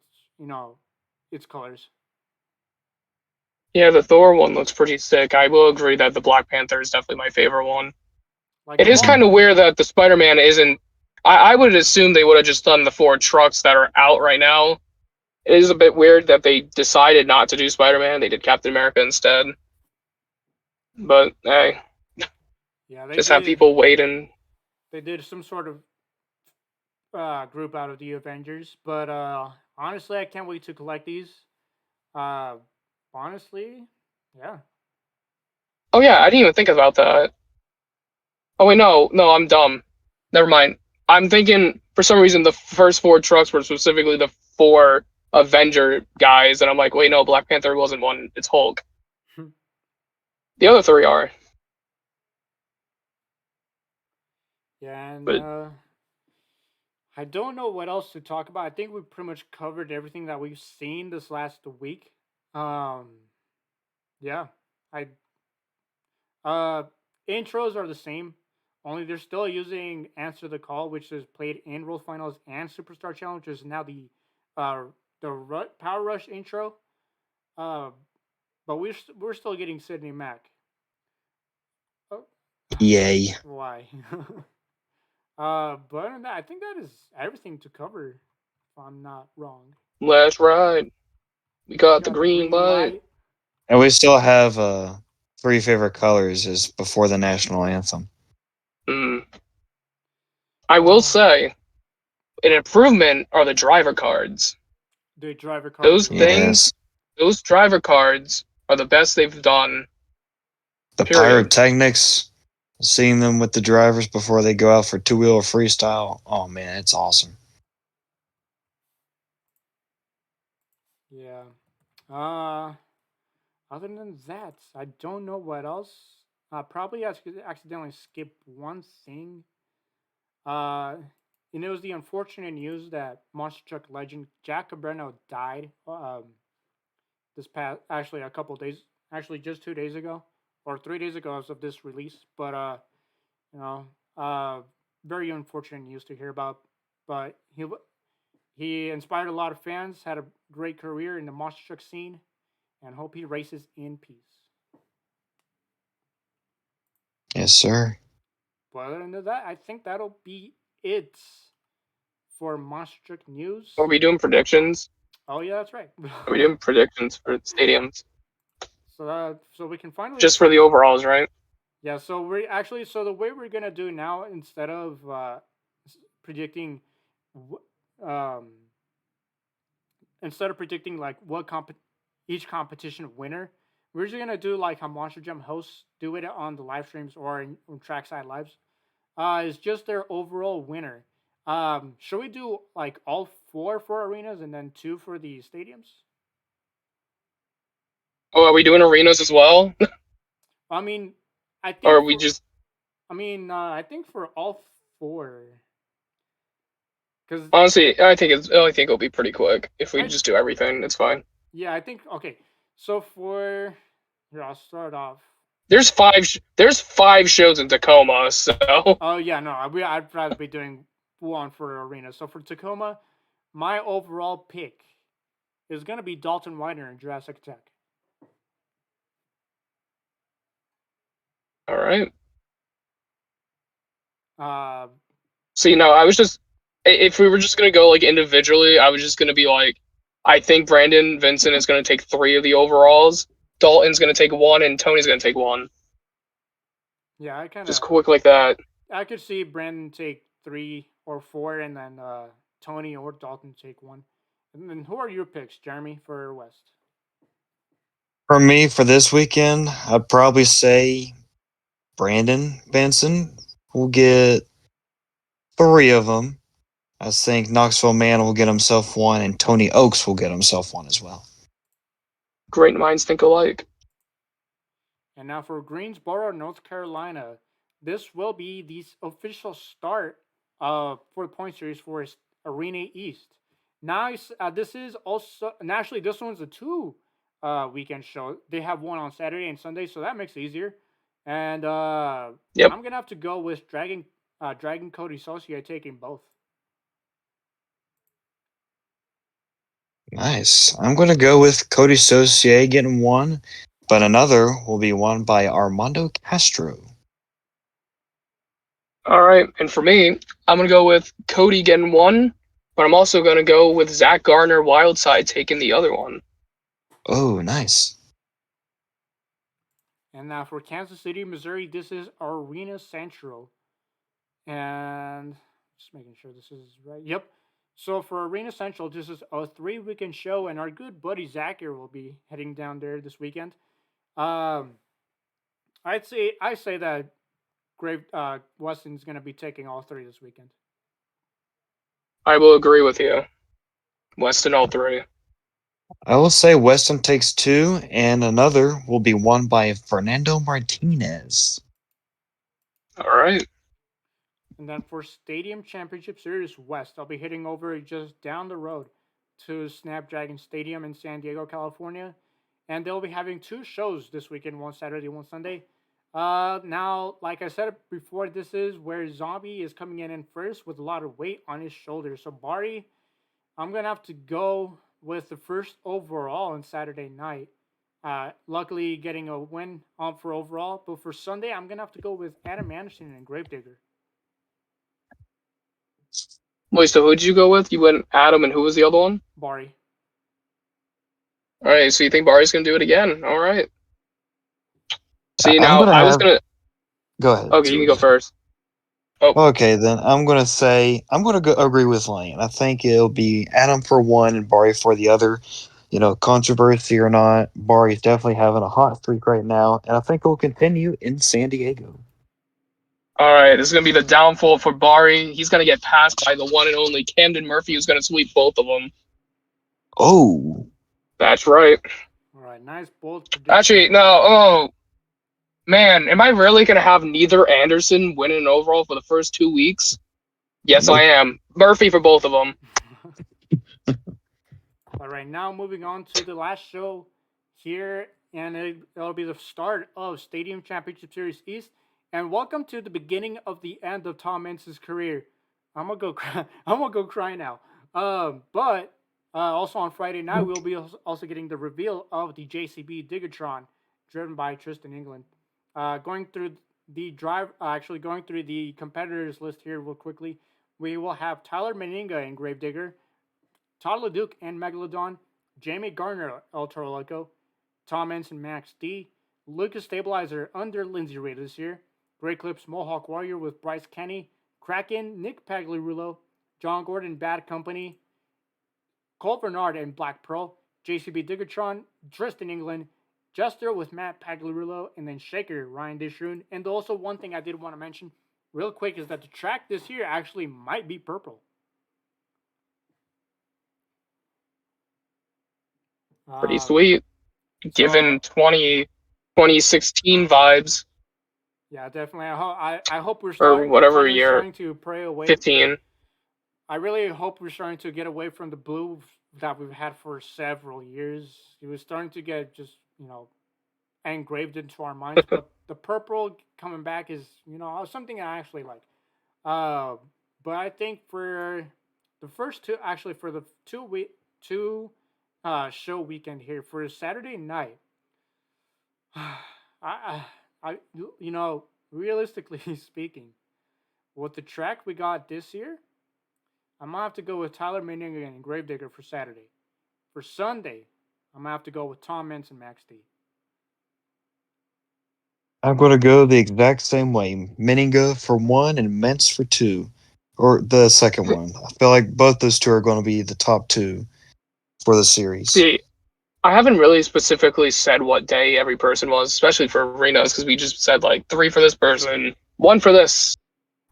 its colors. Yeah, the Thor one looks pretty sick. I will agree that the Black Panther is definitely my favorite one. Like It of is all, kind of weird that the Spider-Man isn't. I would assume they would have just done the 4 trucks that are out right now. It is a bit weird that they decided not to do Spider-Man. They did Captain America instead. But hey, yeah, just have people waiting. they did some sort of group out of the Avengers, but honestly, I can't wait to collect these. Uh, honestly, yeah. Oh yeah, I didn't even think about that. Oh wait, no, I'm dumb. Never mind. I'm thinking for some reason the first 4 trucks were specifically the 4 Avenger guys, and I'm like, wait, no, Black Panther wasn't one. It's Hulk. The other 3 are. Yeah, and But I don't know what else to talk about. I think we pretty much covered everything that we've seen this last week. Um, yeah, I uh intros are the same. Only they're still using Answer the Call, which is played in World Finals and Superstar Challenge, which is now uh Power Rush intro. Uh, but we're still getting Sydney Mac. Oh, Yay. why? But other than that, I think that is everything to cover. If I'm not wrong. last ride, we got the Got the green green light. light. And we still have 3 favorite colors is before the national anthem. Mm. I will say, an improvement are the driver cards. The driver Those cards. things, Yes. those driver cards are the best they've done. The Period. pyrotechnics, seeing them with the drivers before they go out for two-wheeler freestyle. Oh man, it's awesome. Yeah. Uh, Other than that, I don't know what else. Probably accidentally skip one thing. Uh, and it was the unfortunate news that Monster Truck legend Jack Cabreno died. This past actually a couple days, actually just 2 days ago or 3 days ago as of this release. But you know, uh, very unfortunate news to hear about. But he inspired a lot of fans, had a great career in the monster truck scene, and hope he races in peace. Yes, sir. But other than that, I think that'll be it for Monster Truck News. Are we doing predictions? Oh yeah, that's right. Are we doing predictions for stadiums? So we can finally Just for the overalls, right? Yeah, so we're actually the way we're gonna do now, instead of predicting, um, instead of predicting like each competition winner, we're just gonna do like how Monster Jam hosts do it on the live streams or in Trackside Lives. It's just their overall winner. Should we do like all four for arenas and then two for the stadiums? Oh, are we doing arenas as well? I mean, I think. Or are we just? I think for all four. Because Honestly, I think it'll be pretty quick if we just do everything. It's fine. Yeah, I think okay. So here, I'll start off. There's five shows in Tacoma, so. Oh yeah, no, I'd rather be doing one for arena. So for Tacoma, my overall pick is gonna be Dalton Widener in Jurassic Tech. All right. See, I was just, if we were just gonna go like individually, I was just gonna be like, I think Brandon Vincent is gonna take 3 of the overalls. Dalton's gonna take 1, and Tony's gonna take 1. Yeah, I kind of just quick like that. I could see Brandon take 3 or 4, and then Tony or Dalton take 1. And then who are your picks, Jeremy, for West? For me, for this weekend, I'd probably say Brandon Benson will get 3 of them. I think Knoxville Man will get himself 1, and Tony Oaks will get himself 1 as well. Great minds think alike. And now for Greensboro, North Carolina, this will be the official start for the point series for Arena East. Now, this is also naturally this one's a 2 weekend show. They have one on Saturday and Sunday, so that makes it easier. And yep. I'm gonna have to go with Dragon Cody Saucier taking both. Nice. I'm going to go with Cody Saucier getting 1, but another will be won by Armando Castro. All right, and for me, I'm going to go with Cody getting 1, but I'm also going to go with Zach Gardner Wildside taking the other one. Oh, nice. And now for Kansas City, Missouri, this is Arena Central. And just making sure this is right. Yep. So for Arena Central, this is a 3-weekend show, and our good buddy Zachir will be heading down there this weekend. I say that Weston's going to be taking all 3 this weekend. I will agree with you. Weston all 3. I will say Weston takes 2, and another will be won by Fernando Martinez. All right. And then for Stadium Championship Series West, I'll be heading over just down the road to Snapdragon Stadium in San Diego, California. And they'll be having 2 shows this weekend, one Saturday, one Sunday. Now, like I said before, this is where Zombie is coming in first with a lot of weight on his shoulders. So Bari, I'm going to have to go with the first overall on Saturday night. Luckily getting a win for overall. But for Sunday, I'm going to have to go with Adam Anderson and Gravedigger. Wait, so who'd you go with? You went Adam, and who was the other one? Bari. All right, so you think Bari's going to do it again? All right. See, now I was going to... Go ahead. Okay, you can go first. Oh. Okay, then I'm going to agree with Lane. I think it'll be Adam for 1 and Bari for the other. Controversy or not, Bari's definitely having a hot streak right now, and I think it will continue in San Diego. All right, this is going to be the downfall for Bari. He's going to get passed by the one and only Camden Murphy, who's going to sweep both of them. Oh. That's right. All right, nice bold prediction. Actually, no. Oh, man, am I really going to have neither Anderson win an overall for the first 2 weeks? Yes, I am. Murphy for both of them. All right, now moving on to the last show here, and it'll be the start of Stadium Championship Series East. And welcome to the beginning of the end of Tom Mentz's career. I'm gonna go cry now. But also on Friday night, we'll be also getting the reveal of the JCB Diggertron, driven by Tristan England. Going through the drive, actually going through the competitors list here real quickly, we will have Tyler Meninga in Gravedigger, Todd LeDuc and Megalodon, Jamie Gardner El Toro Loco, Tom Ensign Max D, Lucas Stabilizer under Lindsay Ray this year, Great Clips Mohawk Warrior with Bryce Kenny, Kraken Nick Pagliarulo, John Gordon Bad Company, Cole Bernard and Black Pearl, JCB Diggertron, Tristan England, Jester with Matt Pagliarulo, and then Shaker Ryan Dishroon. And also one thing I did want to mention real quick is that the track this year actually might be purple. Pretty sweet. Given 2016 vibes. Yeah, definitely. I hope we're starting, or whatever year, starting to pray away. 15. I really hope we're starting to get away from the blue that we've had for several years. It was starting to get just, engraved into our minds. But the purple coming back is, something I actually like. But I think for the first two, actually for the two show weekend here for Saturday night, I realistically speaking, with the track we got this year, I'm gonna have to go with Tyler Meninga and Gravedigger for Saturday. For Sunday, I'm gonna have to go with Tom Mintz and Max D. I'm going to go the exact same way. Meninga for 1 and Mentz for 2. Or the second one. I feel like both those two are going to be the top 2 for the series. See, I haven't really specifically said what day every person was, especially for arenas, because we just said like 3 for this person, 1 for this.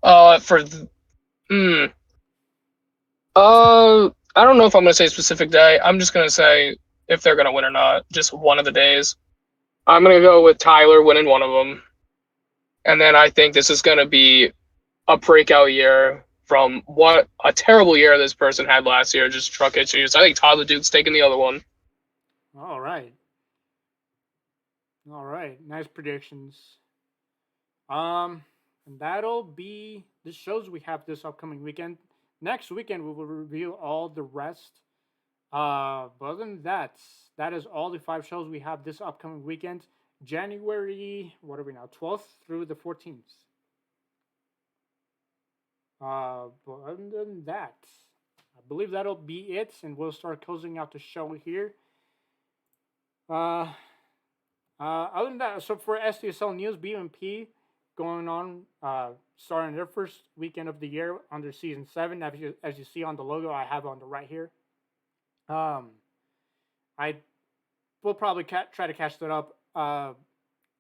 I don't know if I'm gonna say a specific day. I'm just gonna say if they're gonna win or not, just one of the days. I'm gonna go with Tyler winning one of them, and then I think this is gonna be a breakout year from what a terrible year this person had last year, just truck issues. I think Todd LeDuc's taking the other one. All right. Nice predictions. And that'll be the shows we have this upcoming weekend. Next weekend we will review all the rest. But other than that, that is all the 5 shows we have this upcoming weekend. January, what are we now? 12th through the 14th. But other than that, I believe that'll be it, and we'll start closing out the show here. Other than that, so for SDSL News, BMP going on, starting their first weekend of the year under Season 7. As you see on the logo I have on the right here. I will probably try to catch that up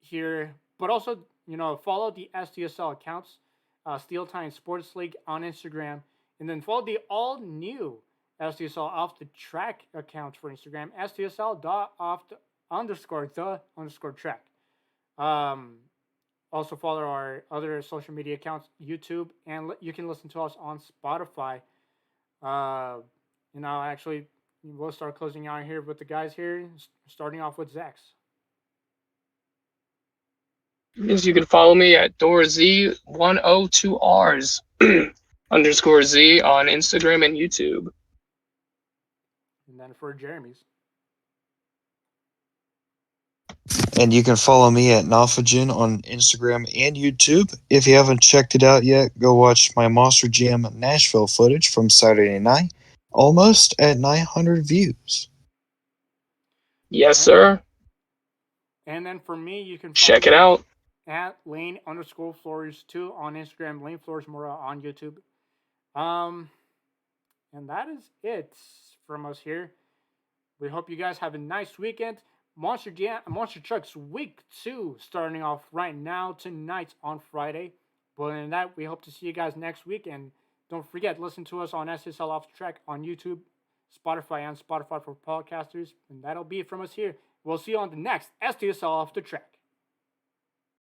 here. But also, follow the SDSL accounts, Steel Time Sports League on Instagram. And then follow the all-new SDSL Off the Track account for Instagram, SDSL.off_the_track. Also follow our other social media accounts, YouTube, and you can listen to us on Spotify. Actually, we'll start closing out here with the guys here, starting off with Zax. Means you can follow me at DoorZ102Rs _Z on Instagram and YouTube. And then for Jeremy's. And you can follow me at Nafagen on Instagram and YouTube. If you haven't checked it out yet, go watch my Monster Jam Nashville footage from Saturday night. Almost at 900 views. Yes, sir. And then for me, you can check it out at Lane_Flores2 on Instagram, Lane Flores Mora on YouTube. And that is it from us here. We hope you guys have a nice weekend. Monster Trucks Week 2 starting off right now, tonight on Friday. But in that, we hope to see you guys next week. And don't forget, listen to us on SSL Off the Track on YouTube, Spotify, and Spotify for podcasters. And that'll be it from us here. We'll see you on the next SDSL Off the Track.